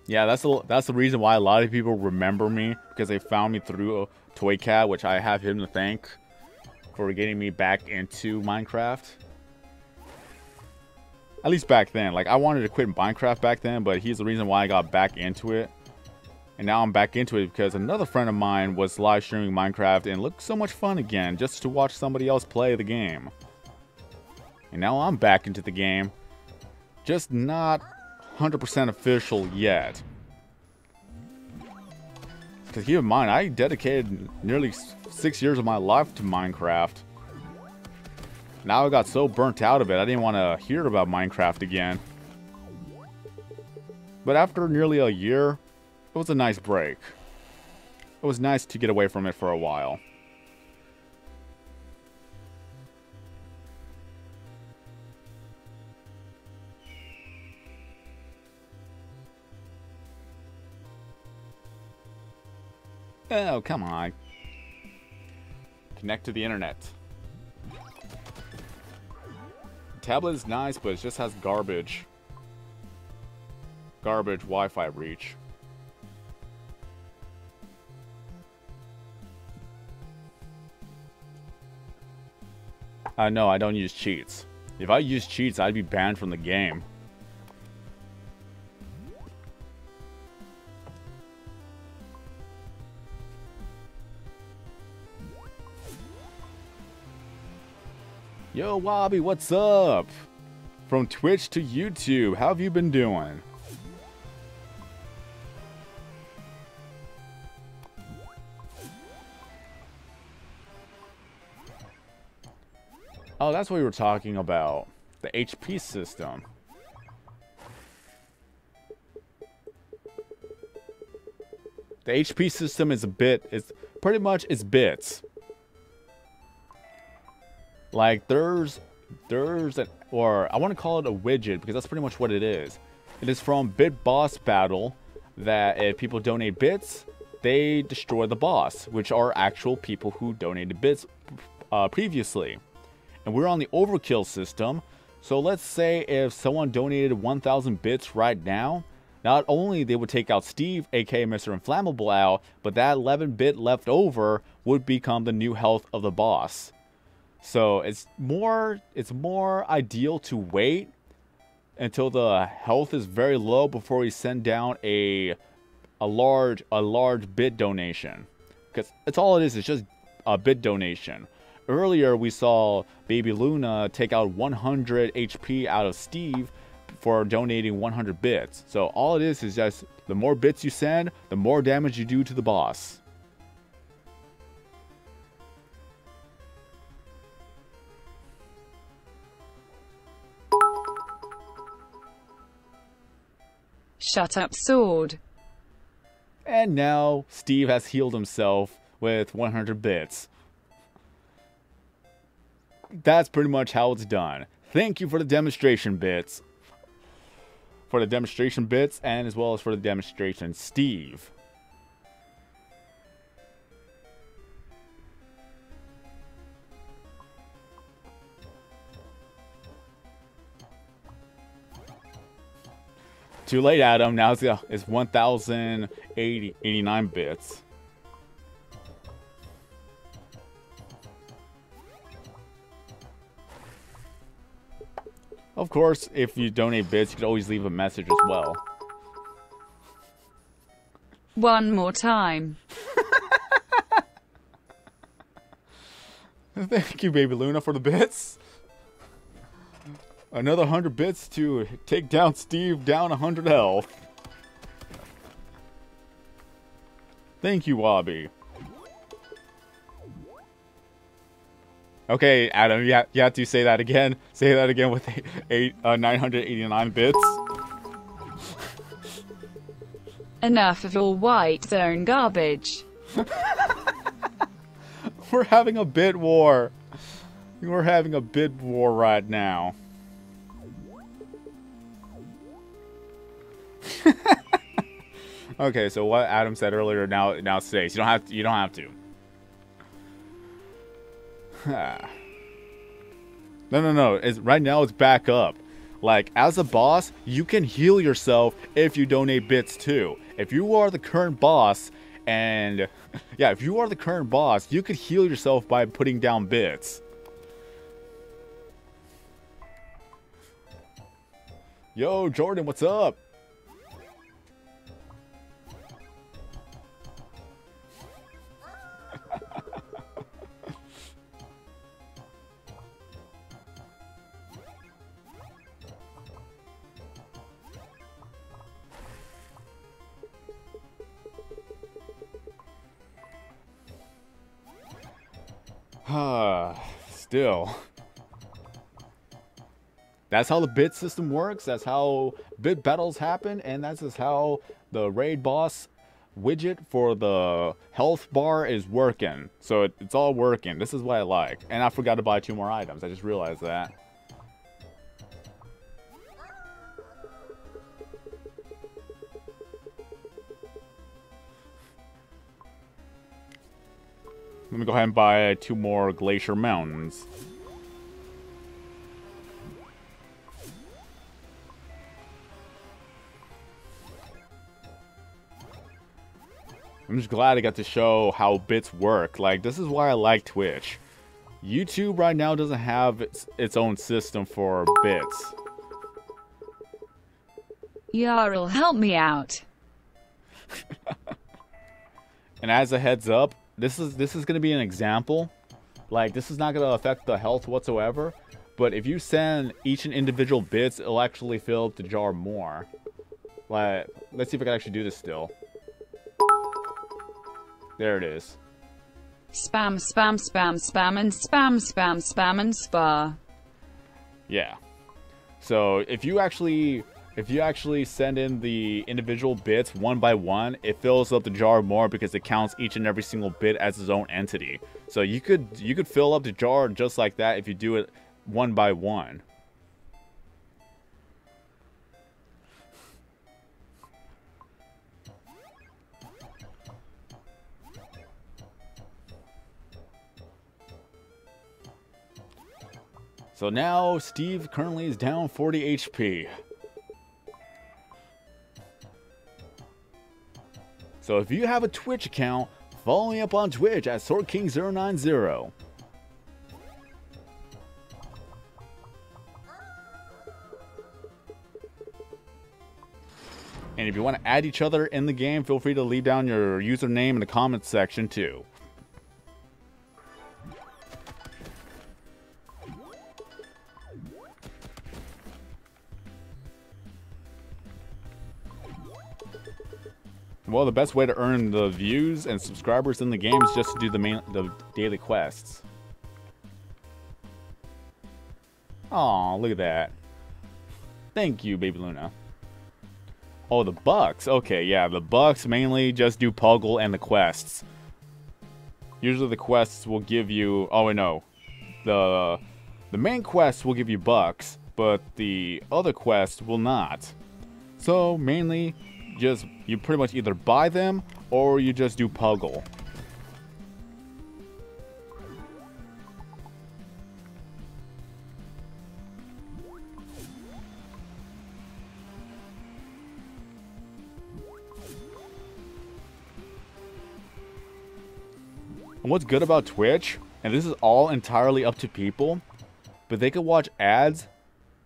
[SPEAKER 1] Yeah, that's the reason why a lot of people remember me, because they found me through Toy Cat, which I have him to thank for getting me back into Minecraft. At least back then. Like, I wanted to quit Minecraft back then, but he's the reason why I got back into it. And now I'm back into it because another friend of mine was live streaming Minecraft and it looked so much fun again just to watch somebody else play the game. And now I'm back into the game. Just not 100% official yet. Because keep in mind, I dedicated nearly 6 years of my life to Minecraft. Now I got so burnt out of it, I didn't want to hear about Minecraft again. But after nearly a year, it was a nice break. It was nice to get away from it for a while. Oh, come on. Connect to the internet. Tablet is nice, but it just has garbage. Garbage Wi-Fi reach. No, I don't use cheats. If I use cheats, I'd be banned from the game. Yo, Wobby, what's up? From Twitch to YouTube, how have you been doing? Oh, that's what we were talking about. The HP system. The HP system is it's pretty much it's bits. Like there's or I want to call it a widget because that's pretty much what it is. It is from Bit Boss Battle that if people donate bits, they destroy the boss, which are actual people who donated bits previously. And we're on the overkill system, so let's say if someone donated 1,000 bits right now, not only they would take out Steve, aka Mr. Inflammable, out, but that 11-bit left over would become the new health of the boss. So it's more ideal to wait until the health is very low before we send down a large bit donation, because it's all it is. It's just a bit donation. Earlier we saw Baby Luna take out 100 HP out of Steve for donating 100 bits. So all it is just the more bits you send, the more damage you do to the boss.
[SPEAKER 2] Shut up, sword.
[SPEAKER 1] And now Steve has healed himself with 100 bits. That's pretty much how it's done. Thank you for the demonstration bits. For the demonstration bits, and as well as for the demonstration Steve. Too late, Adam. Now it's 1,089 bits. Of course, if you donate bits, you could always leave a message as well.
[SPEAKER 2] One more time.
[SPEAKER 1] Thank you, Baby Luna, for the bits. Another 100 bits to take down Steve down 100 health. Thank you, Wobby. Okay, Adam, you have to say that again. Say that again with 989 bits.
[SPEAKER 2] Enough of your white zone garbage.
[SPEAKER 1] We're having a bit war. We're having a bit war right now. Okay, so what Adam said earlier now stays. You don't have to. No. Right now it's back up. Like, as a boss, you can heal yourself if you donate bits too. If you are the current boss, and yeah, if you are the current boss, you could heal yourself by putting down bits. Yo, Jordan, what's up? Still. That's how the bit system works. That's how bit battles happen. And that's just how the raid boss widget for the health bar is working. So it's all working. This is what I like. And I forgot to buy 2 more items. I just realized that. Let me go ahead and buy 2 more Glacier Mountains. I'm just glad I got to show how bits work. Like, this is why I like Twitch. YouTube right now doesn't have its own system for bits.
[SPEAKER 2] Yarl, help me out.
[SPEAKER 1] And as a heads up, this is going to be an example. Like, this is not going to affect the health whatsoever. But if you send each and individual bits, it'll actually fill up the jar more. Like, let's see if I can actually do this still. There it is.
[SPEAKER 2] Spam, spam, spam, spam, and spam, spam, spam, and spar.
[SPEAKER 1] Yeah. So if you actually send in the individual bits one by one, it fills up the jar more because it counts each and every single bit as its own entity. So you could fill up the jar just like that if you do it one by one. So now Steve currently is down 40 HP. So if you have a Twitch account, follow me up on Twitch at SwordKing090. And if you want to add each other in the game, feel free to leave down your username in the comments section too. Well, the best way to earn the views and subscribers in the game is just to do the daily quests. Aw, look at that. Thank you, Baby Luna. Oh, the Bucks. Okay, yeah, the Bucks mainly just do Puggle and the quests. Usually the quests will give you... Oh, wait, no. The main quests will give you Bucks, but the other quests will not. So, mainly... just you pretty much either buy them or you just do Puggle. And what's good about Twitch, and this is all entirely up to people, but they can watch ads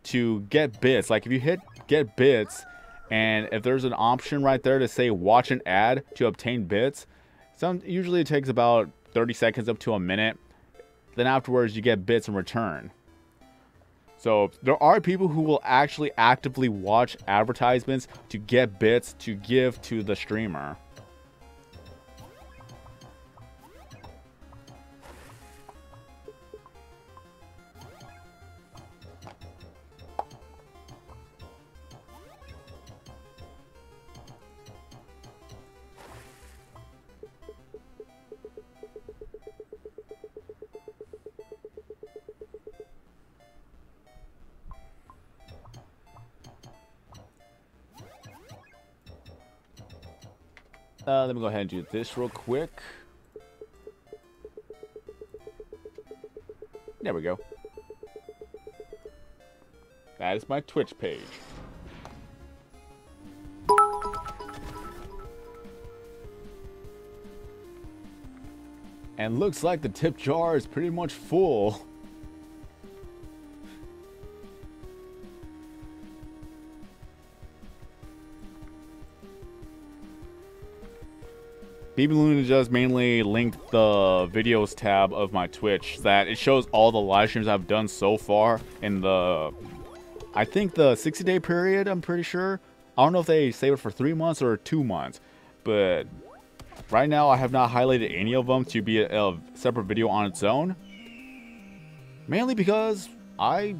[SPEAKER 1] to get bits. Like if you hit get bits, and if there's an option right there to say watch an ad to obtain bits, usually it takes about 30 seconds up to a minute. Then afterwards you get bits in return. So there are people who will actually actively watch advertisements to get bits to give to the streamer. Let me go ahead and do this real quick. There we go. That is my Twitch page. And looks like the tip jar is pretty much full. Baby Luna just mainly linked the videos tab of my Twitch that it shows all the live streams I've done so far in the, I think the 60-day period, I'm pretty sure. I don't know if they save it for 3 months or 2 months, but right now I have not highlighted any of them to be a separate video on its own. Mainly because I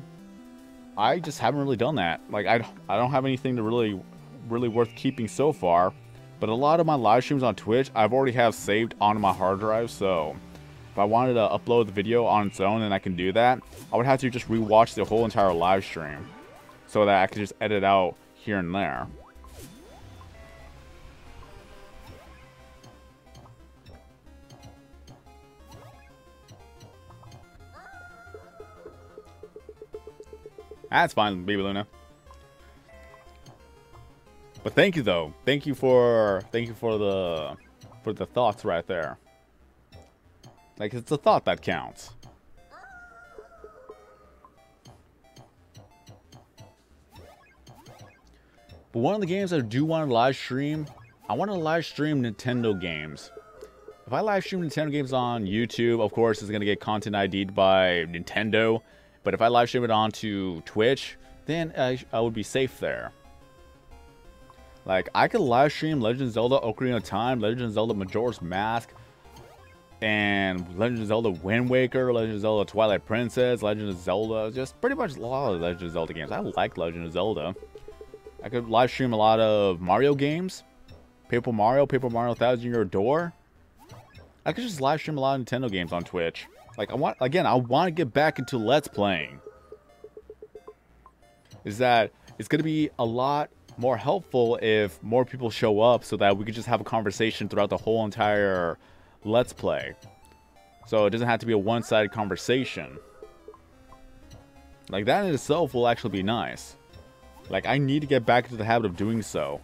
[SPEAKER 1] just haven't really done that. Like I don't have anything to really worth keeping so far. But a lot of my live streams on Twitch, I've already have saved onto my hard drive, so if I wanted to upload the video on its own, then I can do that. I would have to just rewatch the whole entire live stream so that I could just edit out here and there. That's fine, Baby Luna. But thank you though. Thank you for the thoughts right there. Like, it's a thought that counts. But one of the games I do want to live stream, I want to live stream Nintendo games. If I live stream Nintendo games on YouTube, of course, it's going to get content ID'd by Nintendo. But if I live stream it onto Twitch, then I would be safe there. Like, I could live stream Legend of Zelda Ocarina of Time, Legend of Zelda Majora's Mask, and Legend of Zelda Wind Waker, Legend of Zelda Twilight Princess, Legend of Zelda, just pretty much a lot of Legend of Zelda games. I like Legend of Zelda. I could live stream a lot of Mario games, Paper Mario 1000 Year Door. I could just live stream a lot of Nintendo games on Twitch. Like, I want to get back into Let's Playing. Is that it's going to be a lot more helpful if more people show up so that we could just have a conversation throughout the whole entire Let's Play. So it doesn't have to be a one-sided conversation. Like, that in itself will actually be nice. Like, I need to get back into the habit of doing so.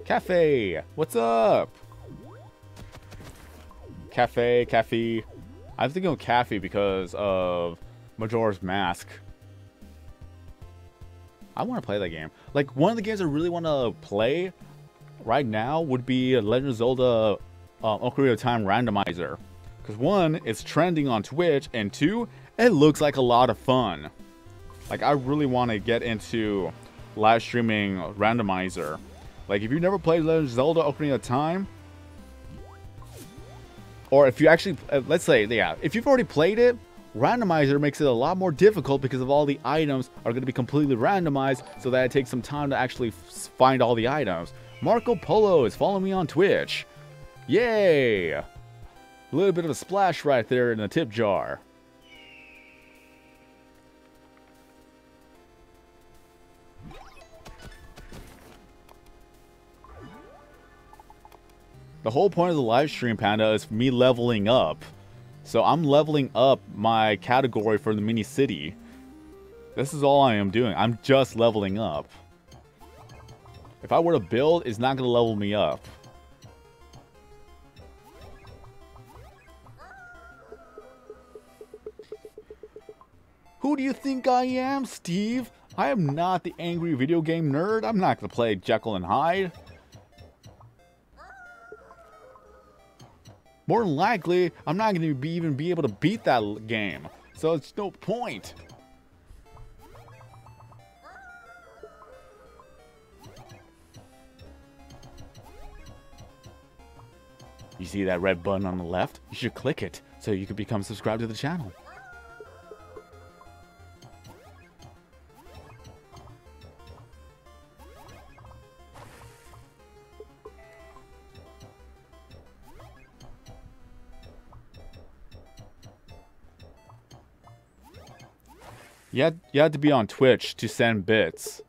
[SPEAKER 1] Cafe, what's up? Cafe. I'm thinking of Cafe because of Majora's Mask. I want to play that game. Like, one of the games I really want to play right now would be Legend of Zelda Ocarina of Time Randomizer. Because one, it's trending on Twitch, and two, it looks like a lot of fun. Like, I really want to get into live streaming Randomizer. Like, if you've never played Legend of Zelda Ocarina of Time, or if you actually, let's say, yeah, if you've already played it, Randomizer makes it a lot more difficult because of all the items are going to be completely randomized, so that it takes some time to actually find all the items. Marco Polo is following me on Twitch. Yay! A little bit of a splash right there in the tip jar. The whole point of the live stream, Panda, is me leveling up. So I'm leveling up my category for the mini city. This is all I am doing. I'm just leveling up. If I were to build, it's not going to level me up. Who do you think I am, Steve? I am not the angry video game nerd. I'm not going to play Jekyll and Hyde. More than likely, I'm not going to even be able to beat that game. So it's no point. You see that red button on the left? You should click it so you can become subscribed to the channel. You had to be on Twitch to send bits.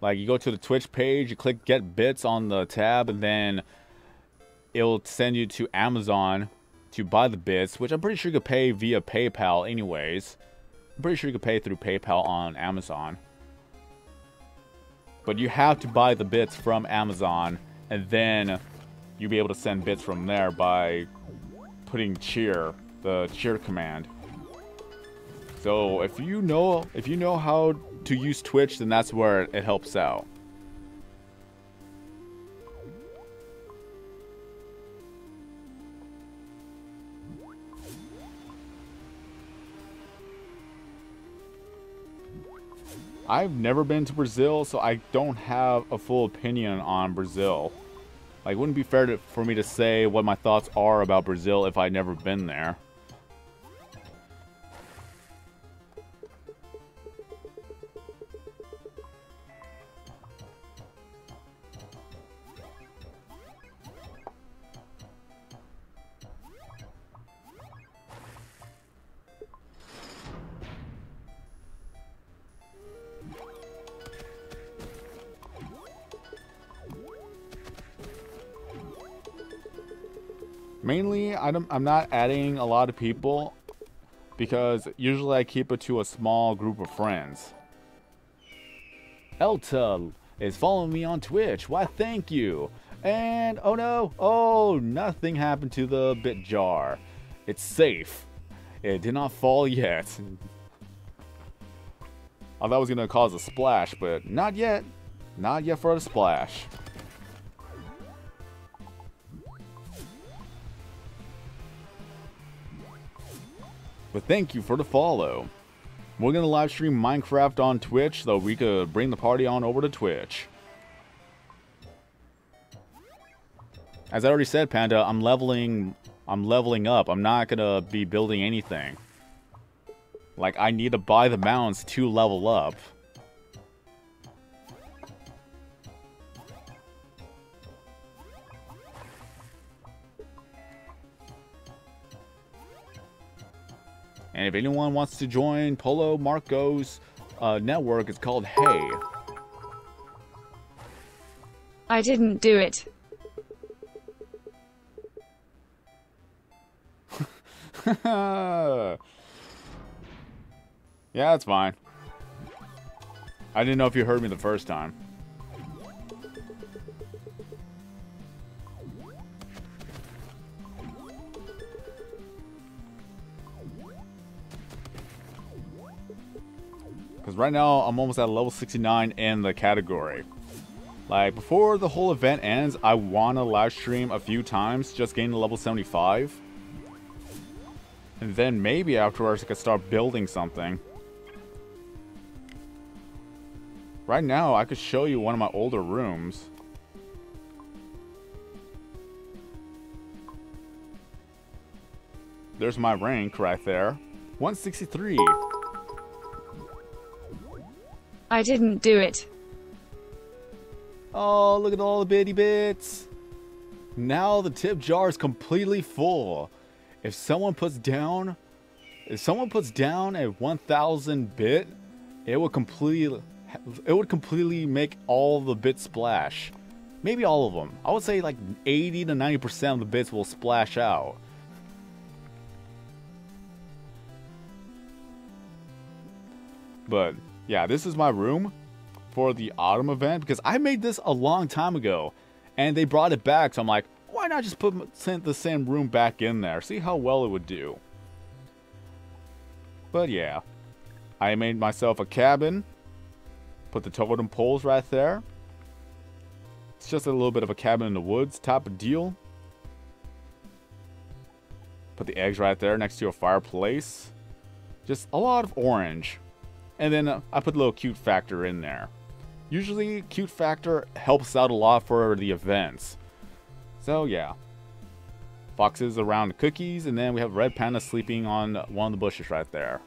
[SPEAKER 1] Like, you go to the Twitch page, you click get bits on the tab, and then it'll send you to Amazon to buy the bits, which I'm pretty sure you could pay via PayPal anyways. I'm pretty sure you could pay through PayPal on Amazon. But you have to buy the bits from Amazon, and then you'll be able to send bits from there by putting cheer, the cheer command. So if you know how to use Twitch, then that's where it helps out. I've never been to Brazil, so I don't have a full opinion on Brazil. Like, it wouldn't be fair for me to say what my thoughts are about Brazil if I'd never been there. Mainly, I'm not adding a lot of people because usually I keep it to a small group of friends. Elta is following me on Twitch. Why, thank you. And, oh no, oh, nothing happened to the bit jar. It's safe. It did not fall yet. I thought it was going to cause a splash, but not yet. Not yet for a splash. But thank you for the follow. We're going to live stream Minecraft on Twitch, so we could bring the party on over to Twitch. As I already said, Panda, I'm leveling up. I'm not going to be building anything. Like, I need to buy the mounts to level up. And if anyone wants to join Polo Marco's network, it's called Hey.
[SPEAKER 2] I didn't do it.
[SPEAKER 1] Yeah, that's fine. I didn't know if you heard me the first time. Because right now, I'm almost at level 69 in the category. Like, before the whole event ends, I want to live stream a few times, just gain to level 75. And then maybe afterwards I could start building something. Right now, I could show you one of my older rooms. There's my rank right there. 163.
[SPEAKER 2] I didn't do it.
[SPEAKER 1] Oh, look at all the bitty bits. Now the tip jar is completely full. If someone puts down a 1000 bit, it would completely make all the bits splash. Maybe all of them. I would say like 80 to 90% of the bits will splash out. But yeah, this is my room for the autumn event because I made this a long time ago and they brought it back, so I'm like, why not just put the same room back in there? See how well it would do. But yeah, I made myself a cabin. Put the totem poles right there. It's just a little bit of a cabin in the woods type of deal. Put the eggs right there next to a fireplace. Just a lot of orange. And then I put a little cute factor in there. Usually cute factor helps out a lot for the events. So yeah, foxes around the cookies, and then we have red panda sleeping on one of the bushes right there.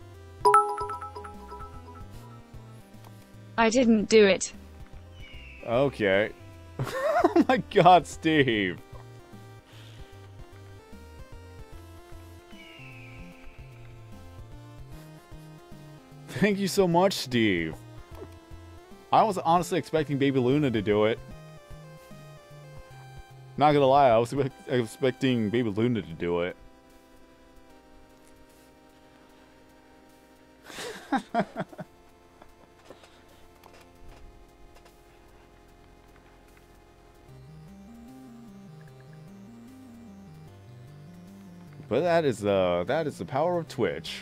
[SPEAKER 2] I didn't do it.
[SPEAKER 1] Okay. Oh my god, Steve. Thank you so much, Steve. I was honestly expecting Baby Luna to do it. Not gonna lie, I was expecting Baby Luna to do it. But that is the power of Twitch.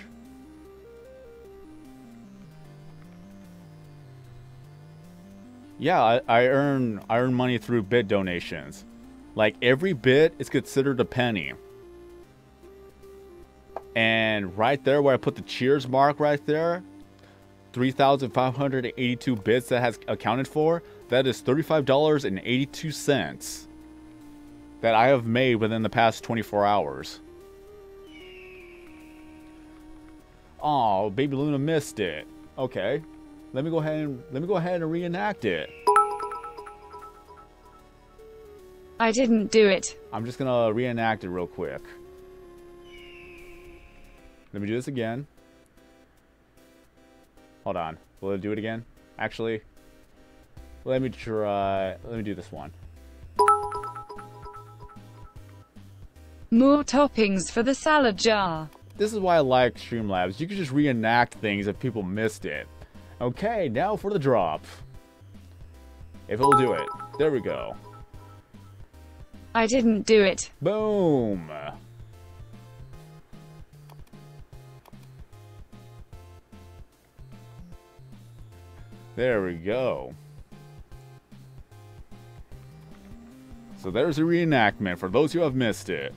[SPEAKER 1] Yeah, I earn money through bit donations. Like, every bit is considered a penny. And right there where I put the cheers mark right there, 3,582 bits that has accounted for, that is $35.82 that I have made within the past 24 hours. Oh, Baby Luna missed it. Okay. Let me go ahead and reenact it.
[SPEAKER 2] I didn't do it.
[SPEAKER 1] I'm just gonna reenact it real quick. Let me do this again. Hold on. Will it do it again? Actually, let me try. Let me do this one.
[SPEAKER 2] More toppings for the salad jar.
[SPEAKER 1] This is why I like Streamlabs. You can just reenact things if people missed it. Okay, now for the drop. If it'll do it. There we go.
[SPEAKER 2] I didn't do it.
[SPEAKER 1] Boom. There we go. So there's a reenactment for those who have missed it.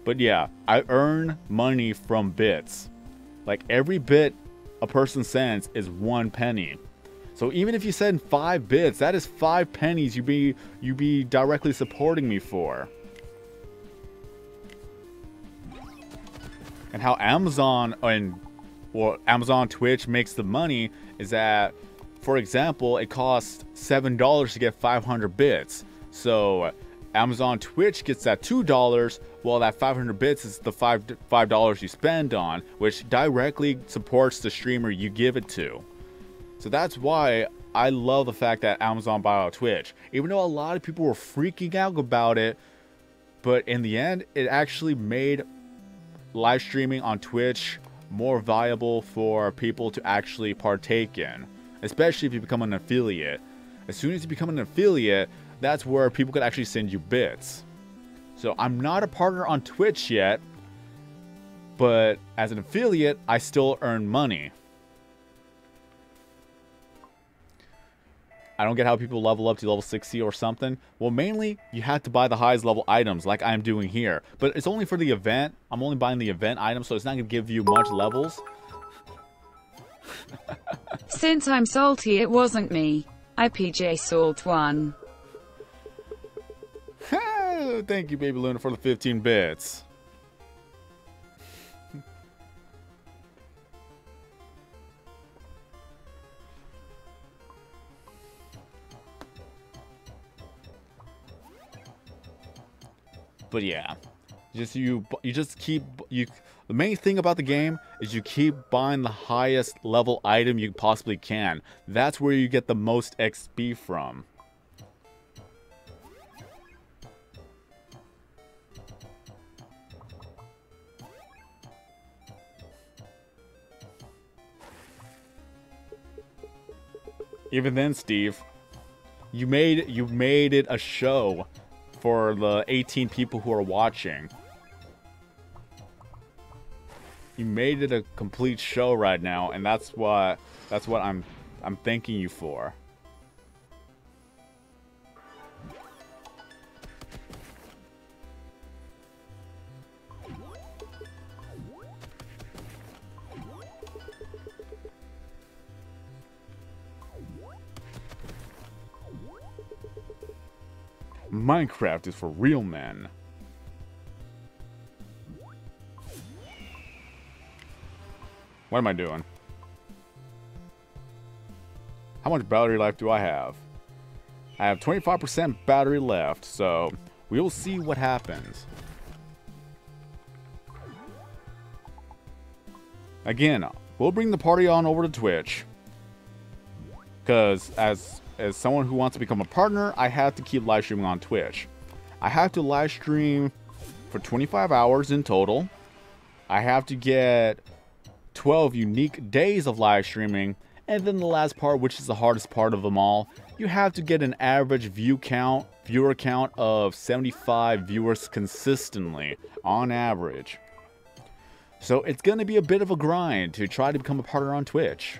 [SPEAKER 1] But yeah, I earn money from bits. Like every bit a person sends is 1 penny. So even if you send 5 bits, that is 5 pennies you be directly supporting me for. And how Amazon Amazon Twitch makes the money is that, for example, it costs $7 to get 500 bits. So Amazon Twitch gets that $2, while that 500 bits is the $5 you spend on, which directly supports the streamer you give it to. So that's why I love the fact that Amazon bought out Twitch. Even though a lot of people were freaking out about it, but in the end, it actually made live streaming on Twitch more viable for people to actually partake in, especially if you become an affiliate. As soon as you become an affiliate, that's where people could actually send you bits. So I'm not a partner on Twitch yet, but as an affiliate, I still earn money. I don't get how people level up to level 60 or something. Well, mainly, you have to buy the highest level items like I'm doing here. But it's only for the event. I'm only buying the event items, so it's not going to give you much levels.
[SPEAKER 2] Since I'm salty, it wasn't me. I PJ Salt 1.
[SPEAKER 1] Thank you, Baby Luna, for the 15 bits. But yeah, the main thing about the game is you keep buying the highest level item you possibly can. That's where you get the most XP from. Even then, Steve, you made it a show for the 18 people who are watching. You made it a complete show right now, and that's what I'm thanking you for. Minecraft is for real men. What am I doing? How much battery life do I have? I have 25% battery left, so we will see what happens. Again, we'll bring the party on over to Twitch. Because as someone who wants to become a partner, I have to keep live streaming on Twitch. I have to live stream for 25 hours in total. I have to get 12 unique days of live streaming. And then the last part, which is the hardest part of them all, you have to get an average viewer count of 75 viewers consistently, on average. So it's going to be a bit of a grind to try to become a partner on Twitch.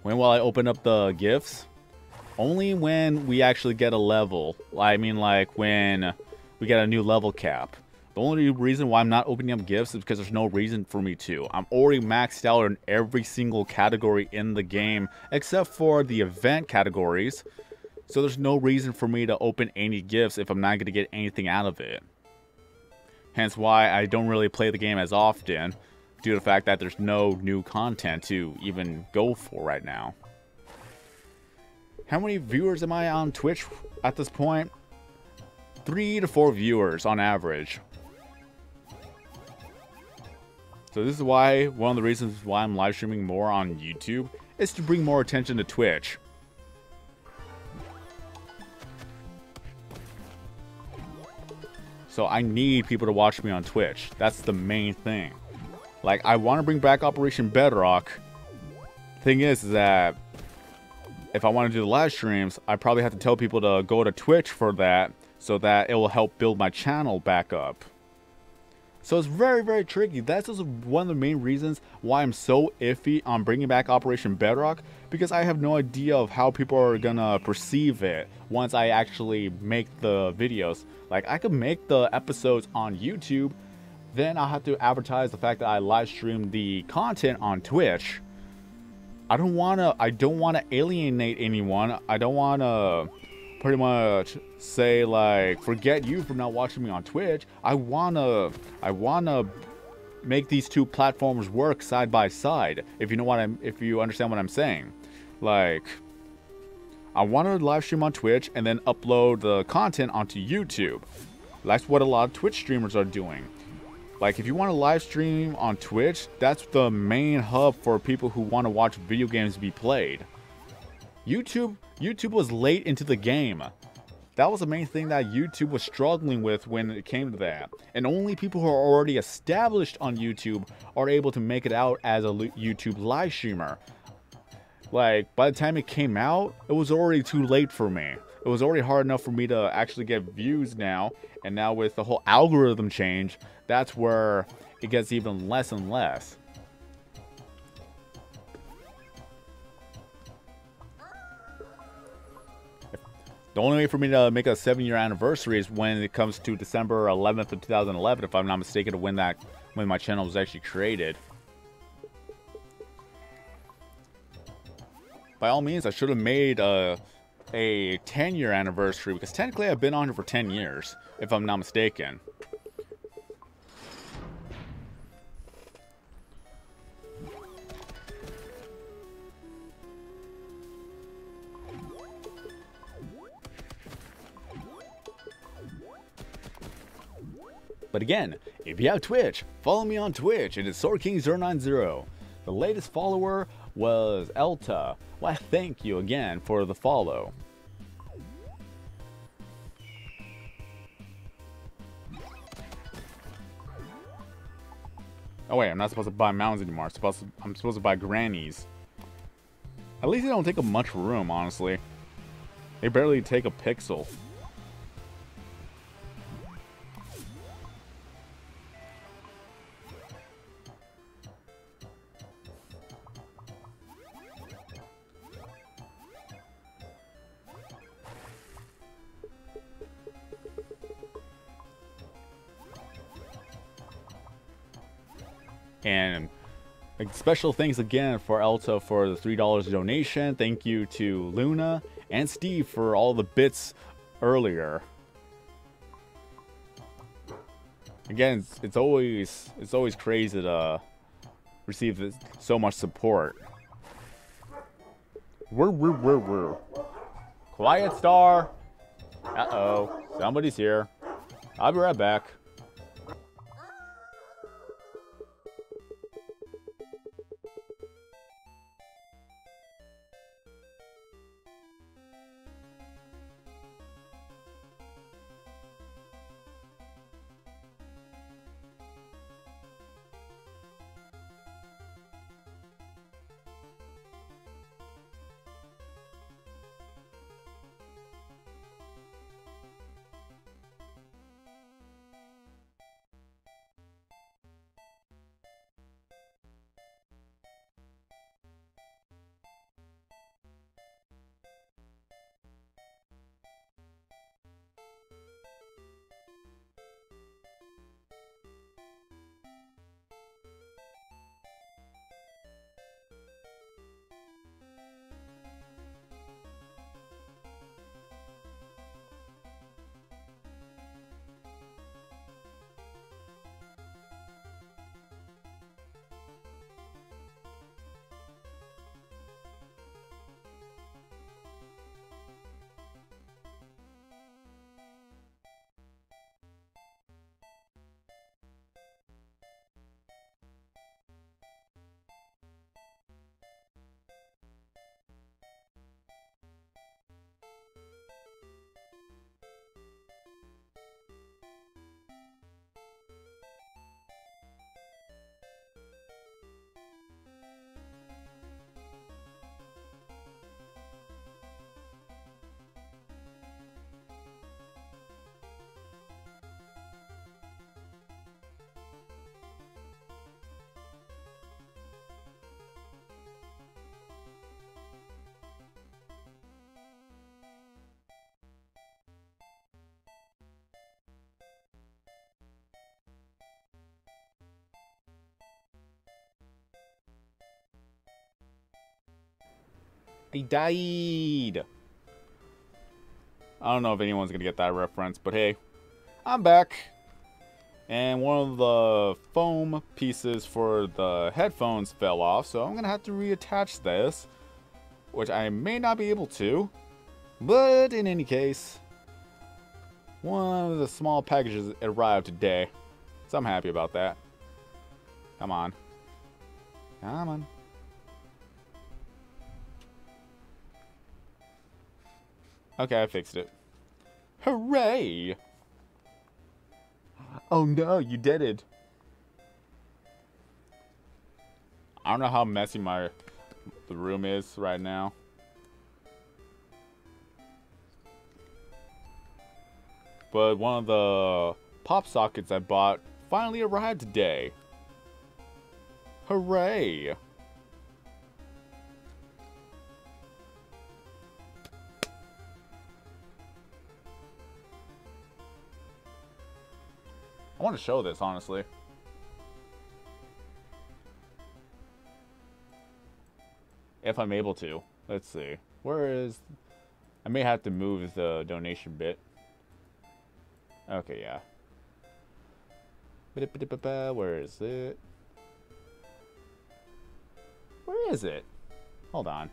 [SPEAKER 1] When will I open up the gifts? Only when we actually get a level. I mean, like when we get a new level cap. The only reason why I'm not opening up gifts is because there's no reason for me to. I'm already maxed out in every single category in the game, except for the event categories. So there's no reason for me to open any gifts if I'm not going to get anything out of it. Hence why I don't really play the game as often, due to the fact that there's no new content to even go for right now. How many viewers am I on Twitch at this point? 3 to 4 viewers on average. So this is why, one of the reasons why I'm live streaming more on YouTube is to bring more attention to Twitch. So I need people to watch me on Twitch. That's the main thing. Like, I want to bring back Operation Bedrock. Thing is that if I want to do the live streams, I probably have to tell people to go to Twitch for that, so that it will help build my channel back up. So it's very, very tricky. That's just one of the main reasons why I'm so iffy on bringing back Operation Bedrock, because I have no idea of how people are gonna perceive it once I actually make the videos. Like, I could make the episodes on YouTube, then I'll have to advertise the fact that I live stream the content on Twitch. I don't wanna alienate anyone. I don't wanna pretty much say, like, forget you for not watching me on Twitch. I wanna make these two platforms work side by side. If you understand what I'm saying. Like, I want to live stream on Twitch and then upload the content onto YouTube. That's what a lot of Twitch streamers are doing. Like, if you want to live stream on Twitch, that's the main hub for people who want to watch video games be played. YouTube was late into the game. That was the main thing that YouTube was struggling with when it came to that. And only people who are already established on YouTube are able to make it out as a YouTube live streamer. Like, by the time it came out, it was already too late for me. It was already hard enough for me to actually get views now. And now with the whole algorithm change, that's where it gets even less and less. The only way for me to make a 7-year anniversary is when it comes to December 11th of 2011, if I'm not mistaken, to when my channel was actually created. By all means, I should have made a 10-year anniversary, because technically I've been on here for 10 years, if I'm not mistaken. But again, if you have Twitch, follow me on Twitch. It is SwordKing090. The latest follower was Elta. Why, thank you again for the follow. Oh wait, I'm not supposed to buy mounds anymore. I'm supposed to buy grannies. At least they don't take up much room, honestly. They barely take a pixel. And special thanks again for Elta for the $3 donation. Thank you to Luna and Steve for all the bits earlier. Again, it's always crazy to receive so much support. Quiet, Star. Uh-oh, somebody's here. I'll be right back. I died. I don't know if anyone's gonna get that reference, but hey, I'm back. And one of the foam pieces for the headphones fell off, so I'm gonna have to reattach this, which I may not be able to, but in any case, one of the small packages arrived today, so I'm happy about that. Come on. Come on. Okay, I fixed it. Hooray! Oh no, you did it. I don't know how messy the room is right now. But one of the pop sockets I bought finally arrived today. Hooray! I want to show this, honestly. If I'm able to. Let's see. Where is... I may have to move the donation bit. Okay, yeah. Where is it? Where is it? Hold on.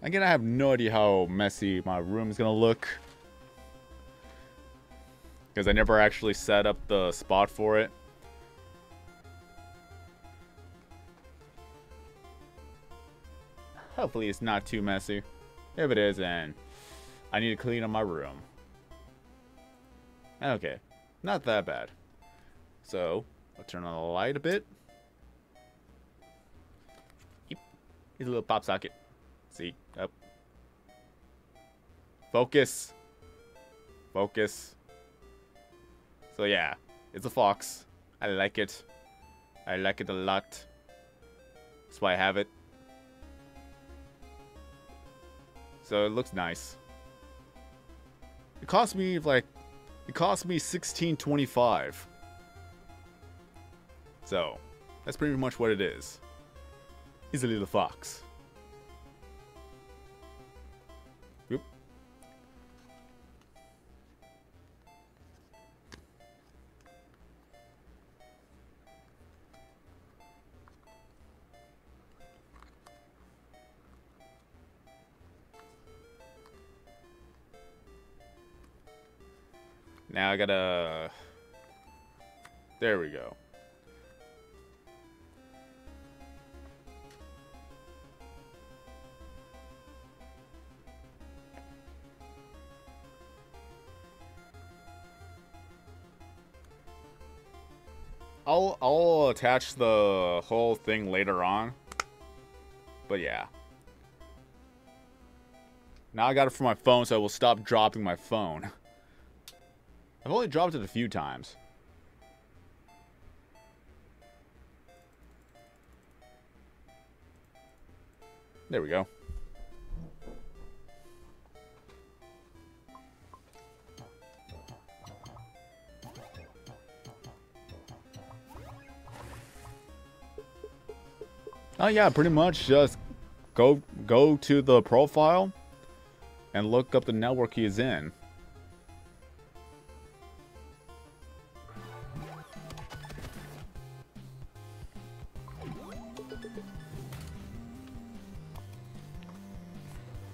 [SPEAKER 1] Again, I have no idea how messy my room is gonna look, because I never actually set up the spot for it. Hopefully it's not too messy. If it is, then I need to clean up my room. Okay, not that bad. So, I'll turn on the light a bit. Yep. Here's a little pop socket. See? Up. Focus. Focus. So yeah, it's a fox. I like it. I like it a lot. That's why I have it. So it looks nice. It cost me like, it cost me $16.25. So that's pretty much what it is. He's a little fox. Oop. Now I gotta... There we go. I'll attach the whole thing later on. But yeah. Now I got it for my phone, so I will stop dropping my phone. I've only dropped it a few times. There we go. Oh yeah, pretty much just go to the profile and look up the network he is in.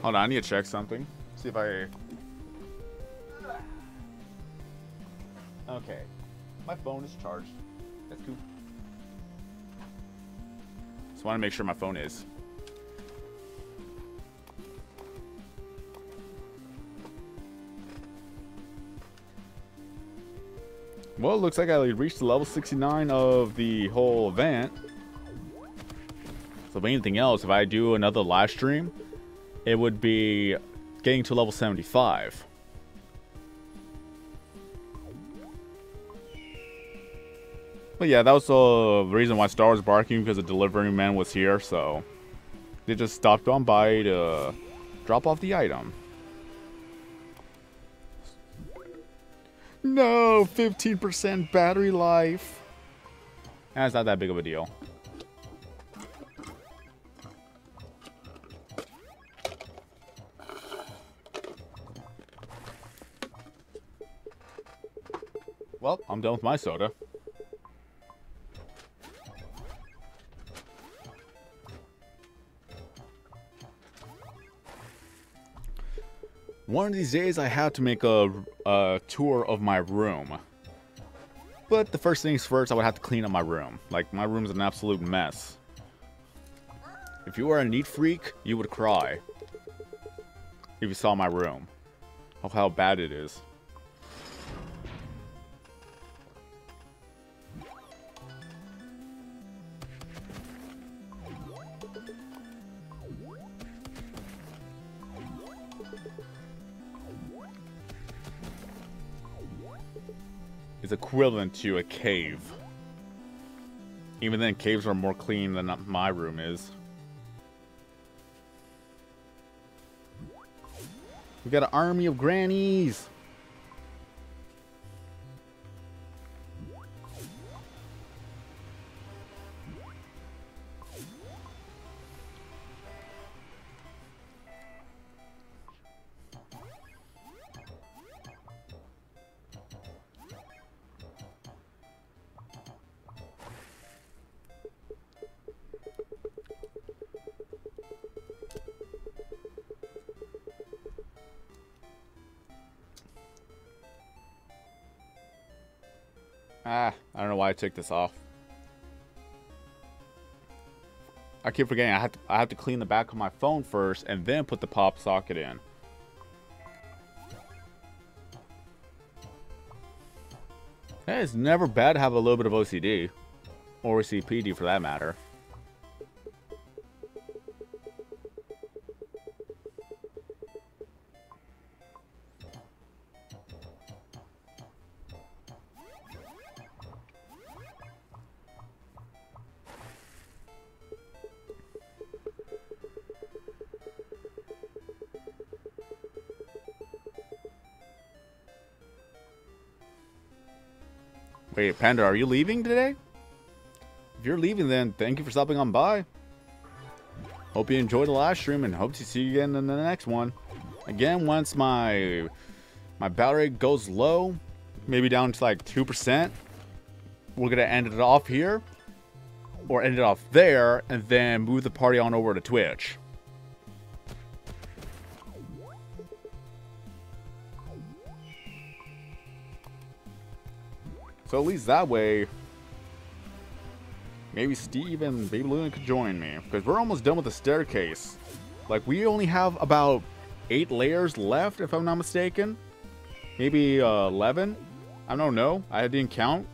[SPEAKER 1] Hold on, I need to check something. See if I... Okay. My phone is charged. That's cool. Just want to make sure my phone is. Well, it looks like I reached level 69 of the whole event. So if anything else, if I do another live stream, it would be getting to level 75. But yeah, that was the reason why Star was barking, because the delivery man was here, so they just stopped on by to drop off the item. No, 15% battery life. And it's not that big of a deal. Well, I'm done with my soda. One of these days I have to make a tour of my room. But the first things first, I would have to clean up my room. Like, my room's an absolute mess. If you were a neat freak, you would cry. If you saw my room. Of how bad it is. Is equivalent to a cave. Even then, caves are more clean than my room is. We got an army of grannies. I don't know why I took this off. I keep forgetting I have to clean the back of my phone first and then put the pop socket in. Hey, it's never bad to have a little bit of OCD. Or CPD for that matter. Wait, Panda, are you leaving today? If you're leaving, then thank you for stopping on by. Hope you enjoyed the live stream and hope to see you again in the next one. Again, once my battery goes low, maybe down to like 2%, we're gonna end it off here, or end it off there, and then move the party on over to Twitch. So at least that way, maybe Steve and Baby Luna could join me. Because we're almost done with the staircase. Like, we only have about 8 layers left, if I'm not mistaken. Maybe 11? I don't know. I didn't count.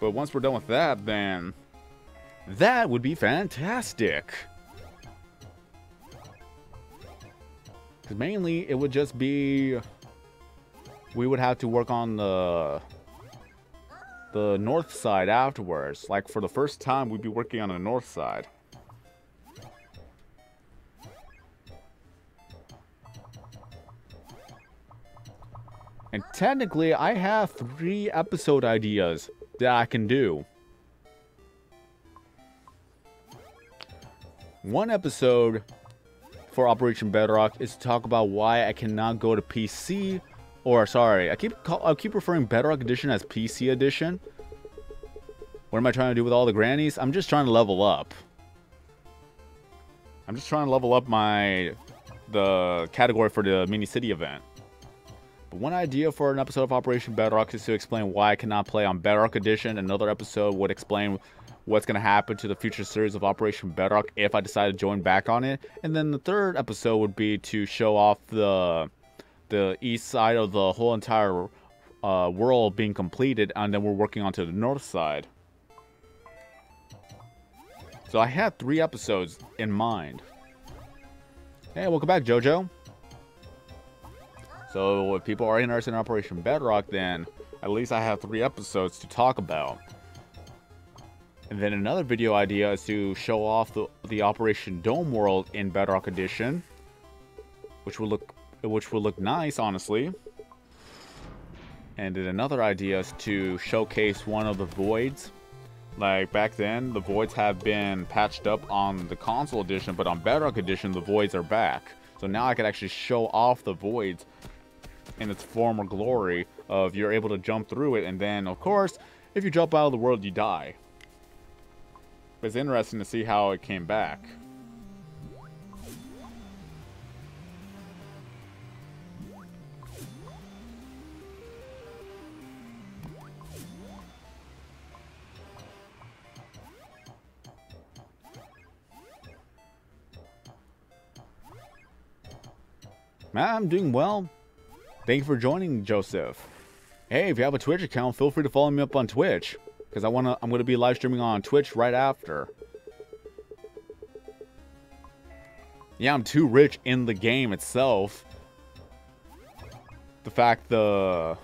[SPEAKER 1] But once we're done with that, then that would be fantastic. Because mainly, it would just be... we would have to work on the north side afterwards. Like, for the first time, we'd be working on the north side. And technically, I have 3 episode ideas that I can do. One episode for Operation Bedrock is to talk about why I cannot go to PC. Or, sorry, I keep referring Bedrock Edition as PC Edition. What am I trying to do with all the grannies? I'm just trying to level up. I'm just trying to level up the category for the mini city event. But one idea for an episode of Operation Bedrock is to explain why I cannot play on Bedrock Edition. Another episode would explain what's going to happen to the future series of Operation Bedrock if I decide to join back on it. And then the third episode would be to show off the east side of the whole entire world being completed, and then we're working onto the north side. So I had 3 episodes in mind. Hey, welcome back, Jojo. So if people are interested in Operation Bedrock, then at least I have 3 episodes to talk about. And then another video idea is to show off the Operation Dome world in Bedrock Edition, which will look nice, honestly. And then another idea is to showcase one of the voids, Like, back then, the voids have been patched up on the console edition, but on Bedrock edition, the voids are back. So now I can actually show off the voids in its former glory of you're able to jump through it, and then, of course, if you jump out of the world, you die. But it's interesting to see how it came back. Man, I'm doing well. Thank you for joining, Joseph. Hey, if you have a Twitch account, feel free to follow me up on Twitch, because I'm gonna be live streaming on Twitch right after. Yeah, I'm too rich in the game itself. The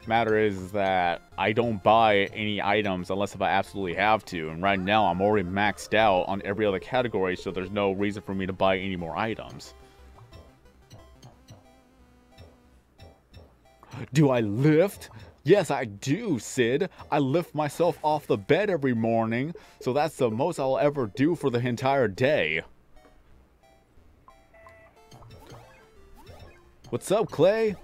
[SPEAKER 1] matter is that I don't buy any items unless if I absolutely have to, and right now I'm already maxed out on every other category, so there's no reason for me to buy any more items. Do I lift? Yes, I do, Sid. I lift myself off the bed every morning, so that's the most I'll ever do for the entire day. What's up, Clay?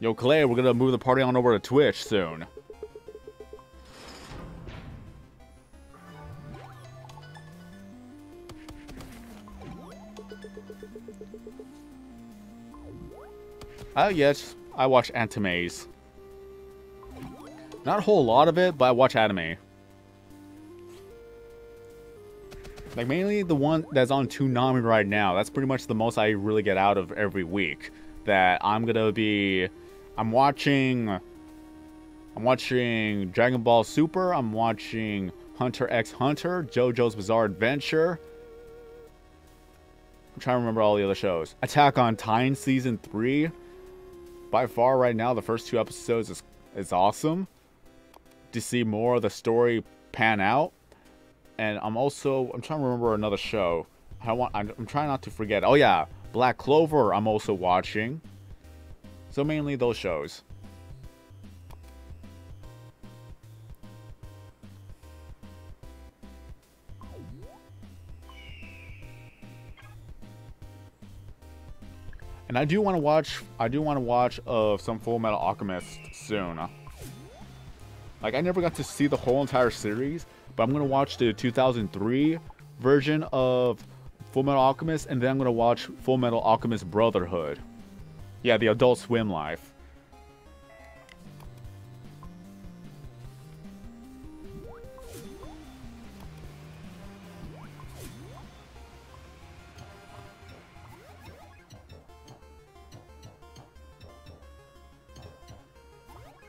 [SPEAKER 1] Yo, Clay, we're gonna move the party on over to Twitch soon. Oh, yes, I watch animes. Not a whole lot of it, but I watch anime. Like, mainly the one that's on Toonami right now. That's pretty much the most I really get out of every week. That I'm watching Dragon Ball Super. I'm watching Hunter x Hunter, JoJo's Bizarre Adventure. I'm trying to remember all the other shows. Attack on Titan Season 3. By far right now, the first 2 episodes is awesome. To see more of the story pan out. And I'm trying to remember another show. I'm trying not to forget. Oh yeah, Black Clover I'm also watching. So mainly those shows. And I do want to watch some Full Metal Alchemist soon. Like, I never got to see the whole entire series, but I'm gonna watch the 2003 version of Full Metal Alchemist, and then I'm gonna watch Full Metal Alchemist Brotherhood. Yeah, the Adult Swim life.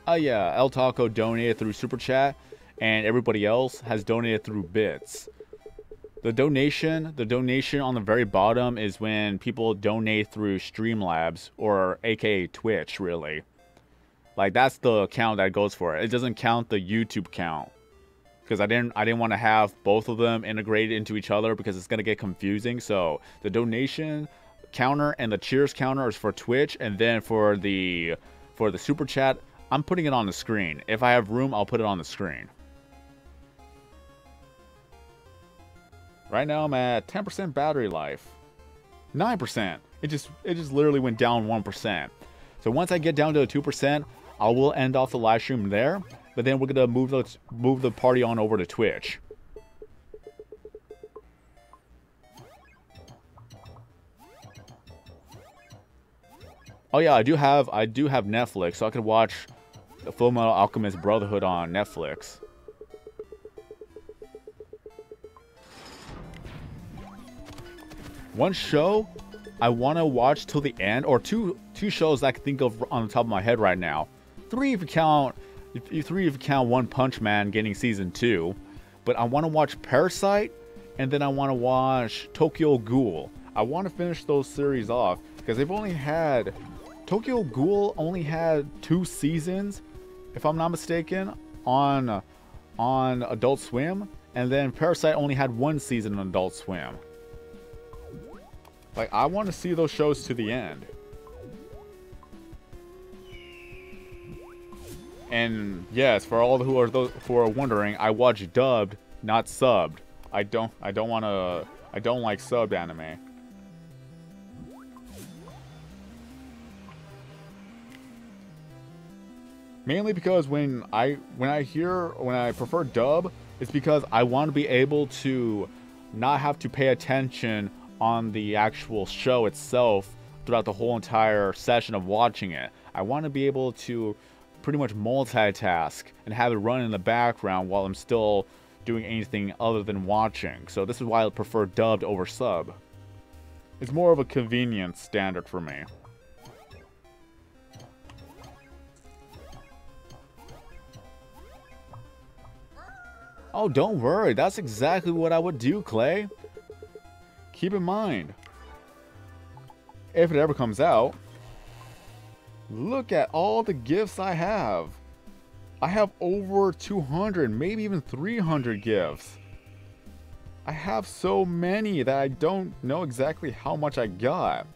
[SPEAKER 1] Oh yeah, El Taco donated through Super Chat, and everybody else has donated through bits. The donation on the very bottom is when people donate through Streamlabs, or aka Twitch, really. Like, that's the account that goes for it. It doesn't count the YouTube count, because I didn't want to have both of them integrated into each other because it's gonna get confusing. So the donation counter and the cheers counter is for Twitch, and then for the Super Chat, I'm putting it on the screen. If I have room, I'll put it on the screen. Right now, I'm at 10% battery life. 9%. It just literally went down 1%. So once I get down to 2%, I will end off the live stream there. But then we're gonna move the party on over to Twitch. Oh yeah, I do have Netflix, so I could watch the Full Metal Alchemist Brotherhood on Netflix. One show I want to watch till the end, or two shows I can think of on the top of my head right now. Three if you count One Punch Man getting season 2. But I want to watch Parasite, and then I want to watch Tokyo Ghoul. I want to finish those series off because Tokyo Ghoul only had 2 seasons, if I'm not mistaken, on Adult Swim, and then Parasite only had 1 season on Adult Swim. Like, I want to see those shows to the end. And yes, for all who are wondering, I watch dubbed, not subbed. I don't like subbed anime. Mainly because when I prefer dub, it's because I want to be able to not have to pay attention on the actual show itself throughout the whole entire session of watching it. I want to be able to pretty much multitask and have it run in the background while I'm still doing anything other than watching. So this is why I prefer dubbed over sub. It's more of a convenience standard for me. Oh, don't worry. That's exactly what I would do, Clay. Keep in mind, if it ever comes out, look at all the gifts I have. I have over 200, maybe even 300 gifts. I have so many that I don't know exactly how much I got.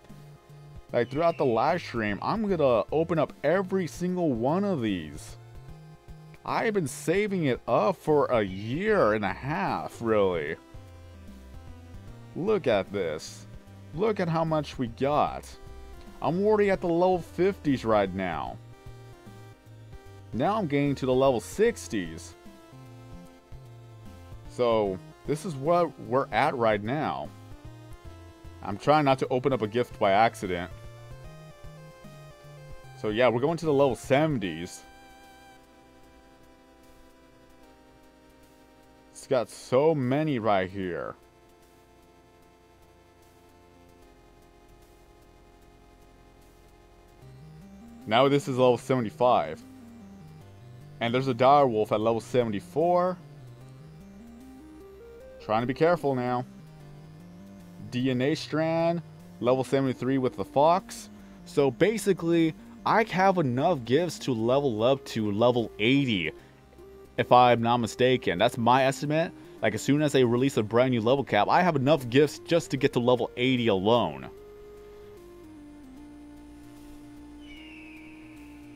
[SPEAKER 1] Like throughout the live stream, I'm gonna open up every single one of these. I've been saving it up for a year and a half, really. Look at this. Look at how much we got. I'm already at the level 50s right now. Now I'm getting to the level 60s. So, this is what we're at right now. I'm trying not to open up a gift by accident. So yeah, we're going to the level 70s. It's got so many right here. Now this is level 75. And there's a dire wolf at level 74. Trying to be careful now. DNA strand, level 73 with the fox. So basically, I have enough gifts to level up to level 80. If I'm not mistaken. That's my estimate. Like as soon as they release a brand new level cap, I have enough gifts just to get to level 80 alone.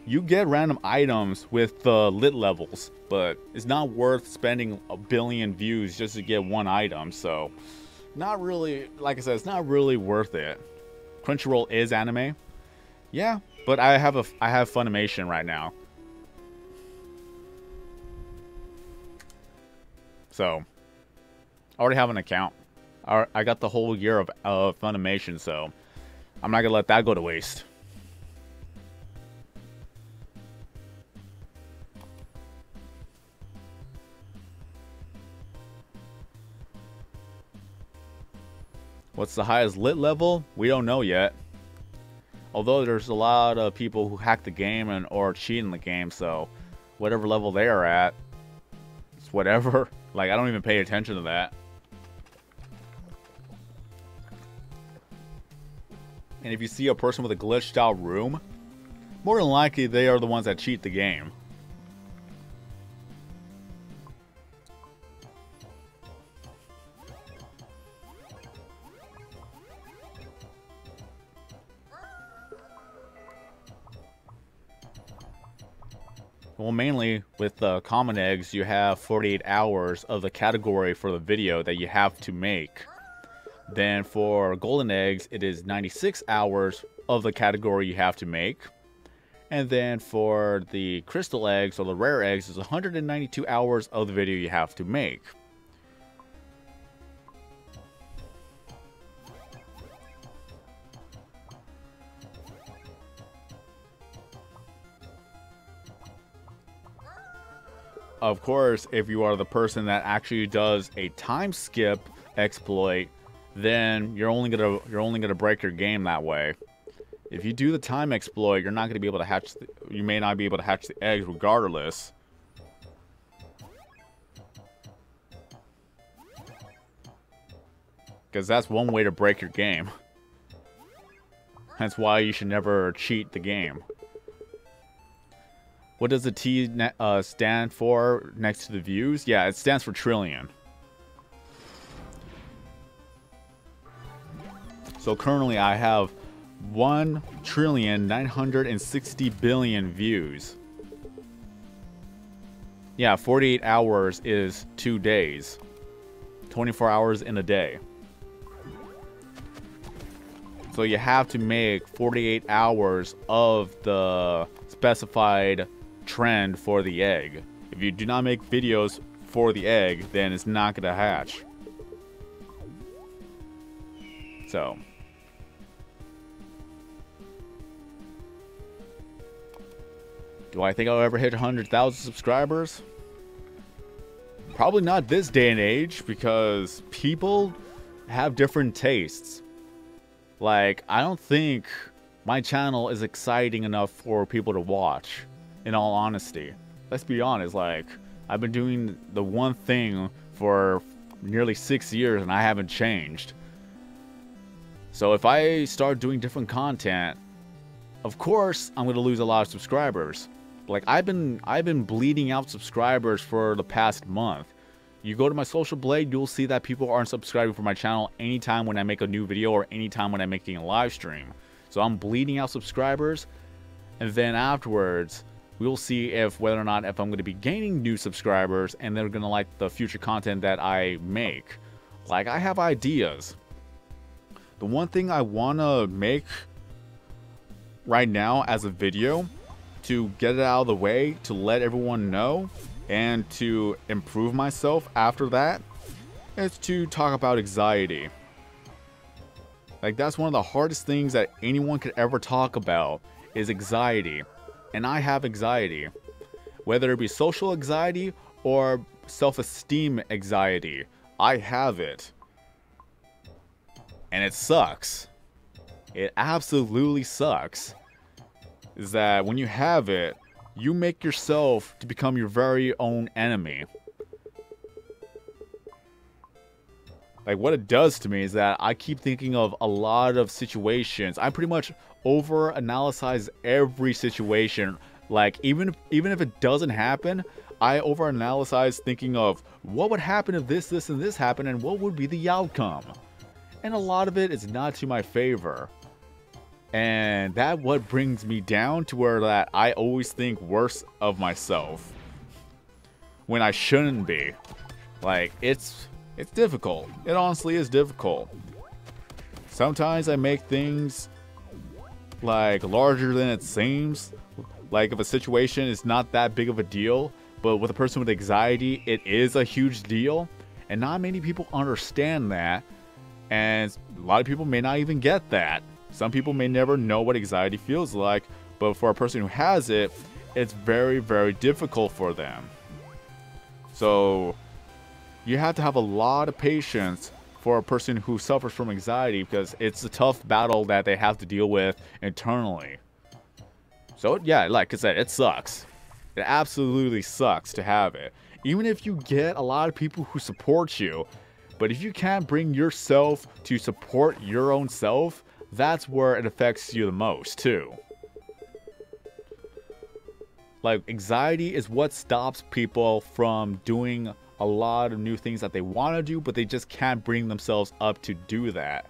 [SPEAKER 1] You get random items with lit levels, but it's not worth spending a billion views just to get one item, so not really, like I said, it's not really worth it. Crunchyroll is anime. Yeah, but I have Funimation right now. So, I already have an account. I got the whole year of Funimation, so I'm not gonna let that go to waste. What's the highest lit level? We don't know yet. Although there's a lot of people who hack the game or cheat in the game, so whatever level they are at, it's whatever. Like, I don't even pay attention to that. And if you see a person with a glitched out room, more than likely they are the ones that cheat the game. Well, mainly with common eggs, you have 48 hours of the category for the video that you have to make. Then for golden eggs, it is 96 hours of the category you have to make. And then for the crystal eggs or the rare eggs, it's 192 hours of the video you have to make. Of course, if you are the person that actually does a time skip exploit, then you're only gonna break your game that way. If you do the time exploit, you're not gonna be able to hatch. You may not be able to hatch the eggs regardless. Because that's one way to break your game. That's why you should never cheat the game. What does the T stand for next to the views? Yeah, it stands for trillion. So currently I have 1,960,000,000,000 views. Yeah, 48 hours is 2 days. 24 hours in a day. So you have to make 48 hours of the specified trend for the egg. If you do not make videos for the egg, then it's not gonna hatch. So do I think I'll ever hit 100,000 subscribers? Probably not this day and age, because people have different tastes. Like, I don't think my channel is exciting enough for people to watch, in all honesty. Let's be honest, like, I've been doing the one thing for nearly 6 years and I haven't changed. So if I start doing different content, of course I'm gonna lose a lot of subscribers. Like, I've been bleeding out subscribers for the past month. You go to my social blade, you'll see that people aren't subscribing for my channel anytime when I make a new video or anytime when I'm making a live stream. So I'm bleeding out subscribers, and then afterwards we'll see whether or not if I'm going to be gaining new subscribers and they're going to like the future content that I make. Like, I have ideas. The one thing I want to make right now as a video, to get it out of the way, to let everyone know, and to improve myself after that, is to talk about anxiety. Like, that's one of the hardest things that anyone could ever talk about, is anxiety. And I have anxiety. Whether it be social anxiety or self-esteem anxiety, I have it. And it sucks. It absolutely sucks. Is that when you have it, you make yourself to become your very own enemy. Like, what it does to me is that I keep thinking of a lot of situations. I pretty much over-analyze every situation. Like, even if it doesn't happen, I over-analyze thinking of what would happen if this, this, and this happened, and what would be the outcome. And a lot of it is not to my favor. And that what brings me down to where that I always think worse of myself when I shouldn't be. Like, it's difficult. It honestly is difficult. Sometimes I make things like larger than it seems. Like, if a situation is not that big of a deal, but with a person with anxiety, it is a huge deal. And not many people understand that. And a lot of people may not even get that. Some people may never know what anxiety feels like, but for a person who has it, it's very, very difficult for them. So you have to have a lot of patience for a person who suffers from anxiety, because it's a tough battle that they have to deal with internally. So yeah, like I said, it sucks. It absolutely sucks to have it. Even if you get a lot of people who support you, but if you can't bring yourself to support your own self, that's where it affects you the most too. Like, anxiety is what stops people from doing a lot of new things that they want to do, but they just can't bring themselves up to do that.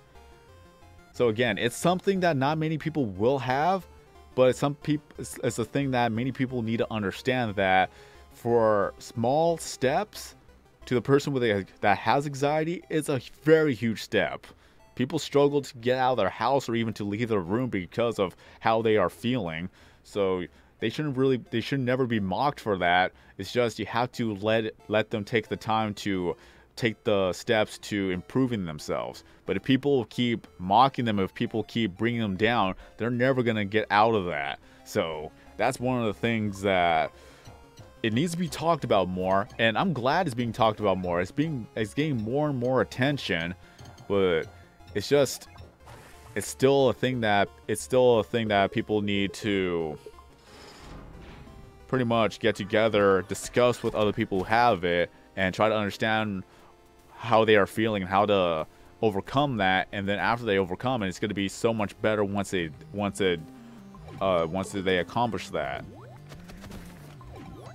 [SPEAKER 1] So again, it's something that not many people will have, but it's a thing that many people need to understand, that for small steps to the person that has anxiety, is a very huge step. People struggle to get out of their house or even to leave their room because of how they are feeling. So they should never be mocked for that. It's just you have to let them take the time to take the steps to improving themselves. But if people keep mocking them, if people keep bringing them down, they're never going to get out of that. So that's one of the things that it needs to be talked about more. And I'm glad it's being talked about more. It's getting more and more attention, but it's still a thing that people need to pretty much get together, discuss with other people who have it, and try to understand how they are feeling and how to overcome that. And then after they overcome it, it's going to be so much better once they accomplish that.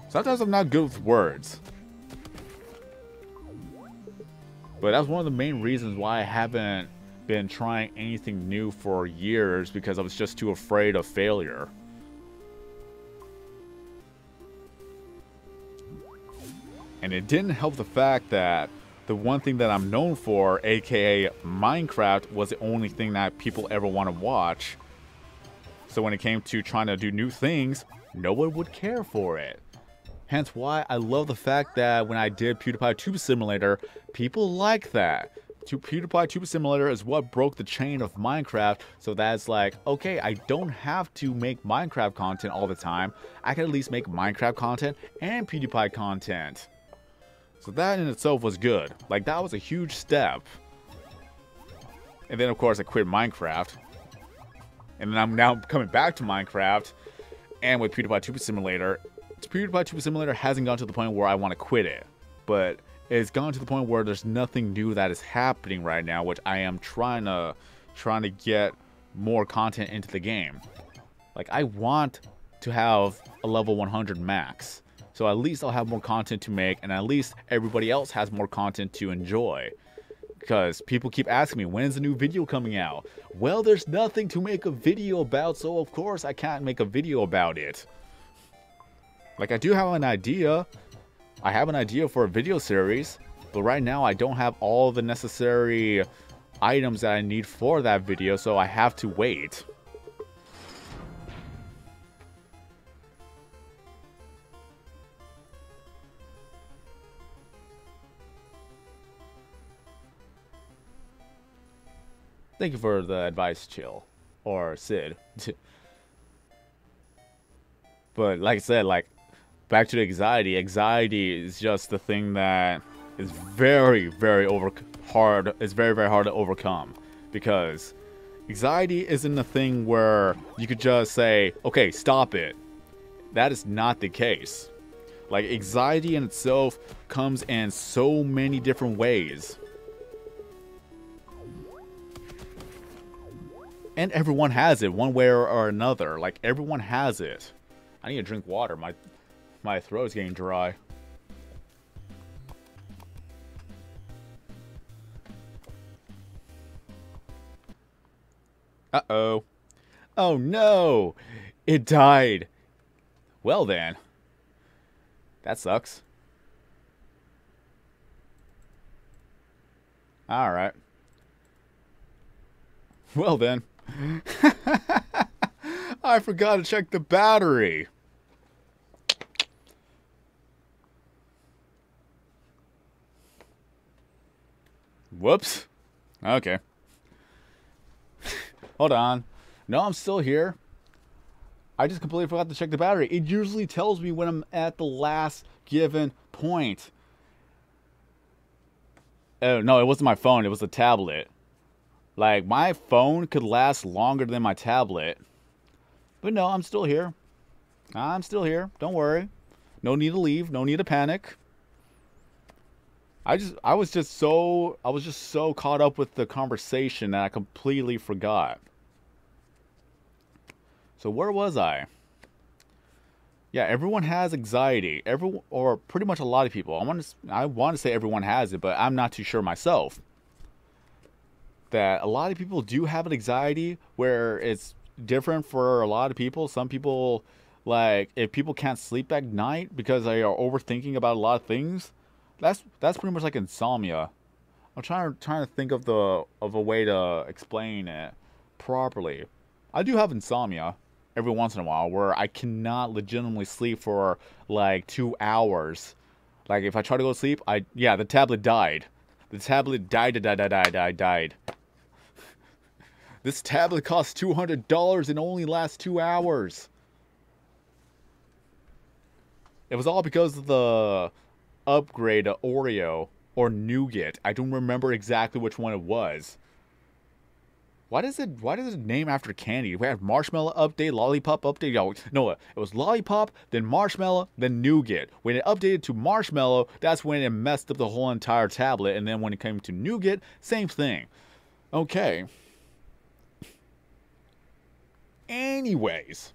[SPEAKER 1] Sometimes I'm not good with words, but that's one of the main reasons why I haven't been trying anything new for years, because I was just too afraid of failure. And it didn't help the fact that the one thing that I'm known for, aka Minecraft, was the only thing that people ever want to watch. So when it came to trying to do new things, no one would care for it. Hence why I love the fact that when I did PewDiePie Tube Simulator, people like that. PewDiePie Tube Simulator is what broke the chain of Minecraft, so that's like, okay, I don't have to make Minecraft content all the time. I can at least make Minecraft content and PewDiePie content. So that in itself was good. Like, that was a huge step. And then, of course, I quit Minecraft. And then I'm now coming back to Minecraft. And with PewDiePie Tube Simulator, PewDiePie Tube Simulator hasn't gone to the point where I want to quit it. But it's gone to the point where there's nothing new that is happening right now, which I am trying to get more content into the game. Like, I want to have a level 100 max. So at least I'll have more content to make, and at least everybody else has more content to enjoy. Because people keep asking me, when's the new video coming out? Well, there's nothing to make a video about, so of course I can't make a video about it. Like, I do have an idea. I have an idea for a video series, but right now I don't have all the necessary items that I need for that video, so I have to wait. Thank you for the advice, Chill. Or Sid. But like I said, like, back to the anxiety. Anxiety is just the thing that is very, very hard. It's very, very hard to overcome. Because anxiety isn't a thing where you could just say, okay, stop it. That is not the case. Like, anxiety in itself comes in so many different ways. And everyone has it, one way or another. Like, everyone has it. I need to drink water. My throat's getting dry. Uh-oh. Oh, no! It died. Well, then. That sucks. Alright. Well, then. I forgot to check the battery. Whoops. Okay. Hold on. No, I'm still here. I just completely forgot to check the battery. It usually tells me when I'm at the last given point. Oh, no, it wasn't my phone. It was the tablet. Like, my phone could last longer than my tablet. But no, I'm still here. I'm still here. Don't worry. No need to leave. No need to panic. I was just so caught up with the conversation that I completely forgot. So where was I? Yeah, everyone has anxiety. Or pretty much a lot of people. I want to say everyone has it, but I'm not too sure myself. That a lot of people do have an anxiety where it's different for a lot of people. Some people, like, if people can't sleep at night because they are overthinking about a lot of things, that's pretty much like insomnia. I'm trying to think of a way to explain it properly. I do have insomnia every once in a while where I cannot legitimately sleep for like 2 hours. Like, if I try to go to sleep, the tablet died. The tablet died. This tablet costs $200 and only lasts 2 hours. It was all because of the upgrade to Oreo or Nougat. I don't remember exactly which one it was. Why does it name after candy? We have Marshmallow update, Lollipop update. No, it was Lollipop, then Marshmallow, then Nougat. When it updated to Marshmallow, that's when it messed up the whole entire tablet. And then when it came to Nougat, same thing. Okay. Anyways,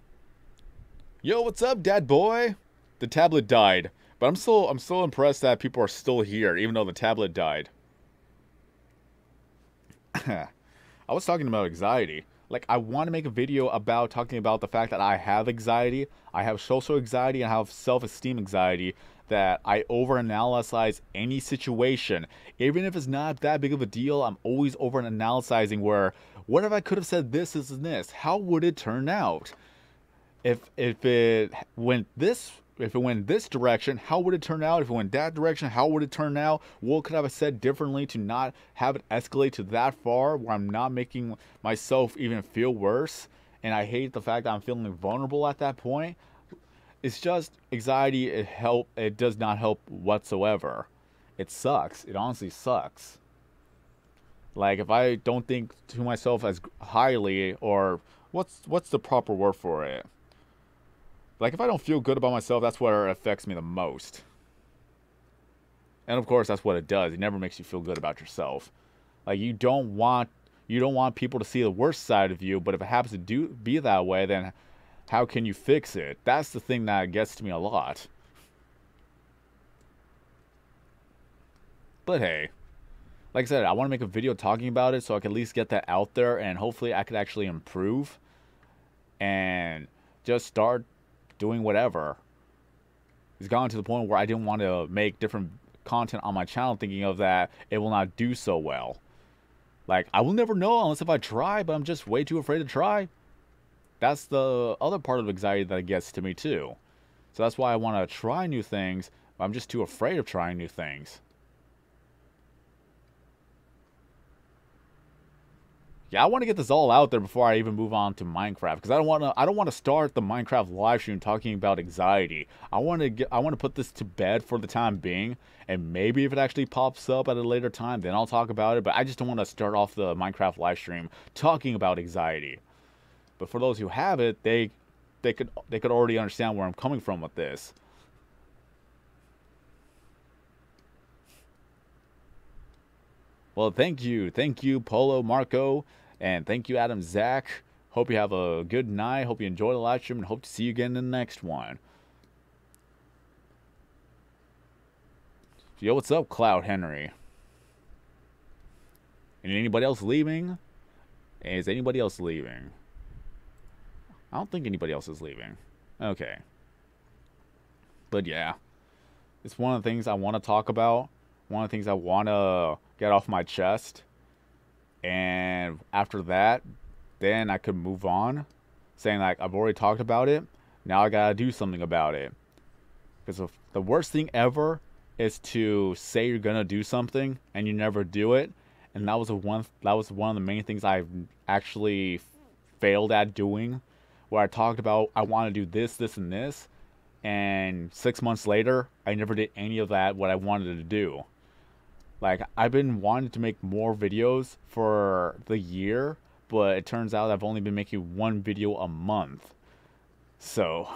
[SPEAKER 1] yo, what's up, Dad boy? The tablet died, but I'm still impressed that people are still here, even though the tablet died. I was talking about anxiety. Like, I want to make a video talking about the fact that I have anxiety. I have social anxiety and I have self-esteem anxiety. that I overanalyze any situation. Even if it's not that big of a deal, I'm always overanalyzing where, what if I could have said this and this? How would it turn out? If it went this direction, how would it turn out? If it went that direction, how would it turn out? What could I have said differently to not have it escalate to that far where I'm not making myself even feel worse? And I hate the fact that I'm feeling vulnerable at that point. It's just anxiety. It does not help whatsoever. It sucks. It honestly sucks. Like, if I don't think to myself as highly, or what's the proper word for it? Like, if I don't feel good about myself, that's where it affects me the most. And of course, that's what it does. It never makes you feel good about yourself. Like, you don't want people to see the worst side of you, but if it happens to be that way, then how can you fix it? That's the thing that gets to me a lot. But hey, like I said, I want to make a video talking about it so I can at least get that out there, and hopefully I could actually improve and just start doing whatever. It's gotten to the point where I didn't want to make different content on my channel thinking of that it will not do so well. Like, I will never know unless if I try, but I'm just way too afraid to try. That's the other part of anxiety that gets to me too. So that's why I want to try new things, but I'm just too afraid of trying new things. Yeah, I want to get this all out there before I even move on to Minecraft, because I don't want to start the Minecraft live stream talking about anxiety. I want to put this to bed for the time being, and maybe if it actually pops up at a later time, then I'll talk about it, but I just don't want to start off the Minecraft live stream talking about anxiety. But for those who have it, they could already understand where I'm coming from with this. Well, thank you, Polo, Marco, and thank you, Adam, Zach. Hope you have a good night. Hope you enjoy the live stream, and hope to see you again in the next one. Yo, what's up, Cloud Henry? And anybody else leaving? Is anybody else leaving? I don't think anybody else is leaving. Okay. But yeah, it's one of the things I want to talk about. One of the things I want to get off my chest. And after that, then I could move on. Saying, like, I've already talked about it. Now I gotta do something about it. Because the worst thing ever is to say you're gonna do something and you never do it. And that was one of the main things I've actually failed at doing. Where I talked about I want to do this, this, and this. And 6 months later, I never did any of that, what I wanted to do. Like, I've been wanting to make more videos for the year, but it turns out I've only been making one video a month. So,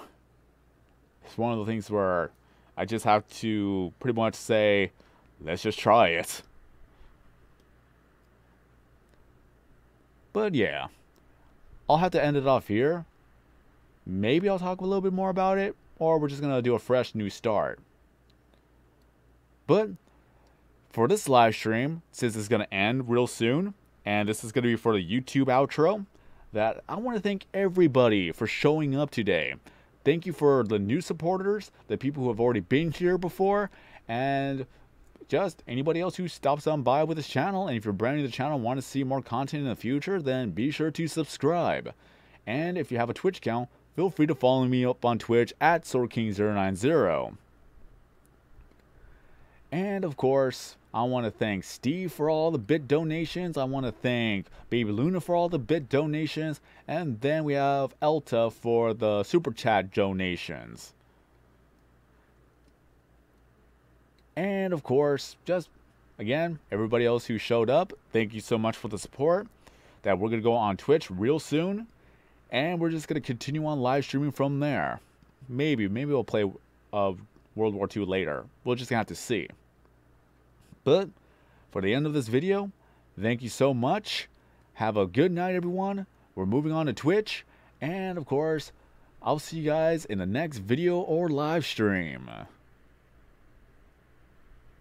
[SPEAKER 1] it's one of the things where I just have to pretty much say, let's just try it. But yeah, I'll have to end it off here. Maybe I'll talk a little bit more about it, or we're just going to do a fresh new start. But for this live stream, since it's going to end real soon, and this is going to be for the YouTube outro, that I want to thank everybody for showing up today. Thank you for the new supporters, the people who have already been here before, and just anybody else who stops on by with this channel. And if you're brand new to the channel and want to see more content in the future, then be sure to subscribe. And if you have a Twitch account, feel free to follow me up on Twitch at SwordKing090. And of course, I want to thank Steve for all the bit donations. I want to thank Baby Luna for all the bit donations. And then we have Elta for the super chat donations. And of course, just again, everybody else who showed up, thank you so much for the support. That we're going to go on Twitch real soon. And we're just going to continue on live streaming from there. Maybe we'll play World War II later. We're just going to have to see. But for the end of this video, thank you so much. Have a good night, everyone. We're moving on to Twitch. And of course, I'll see you guys in the next video or live stream.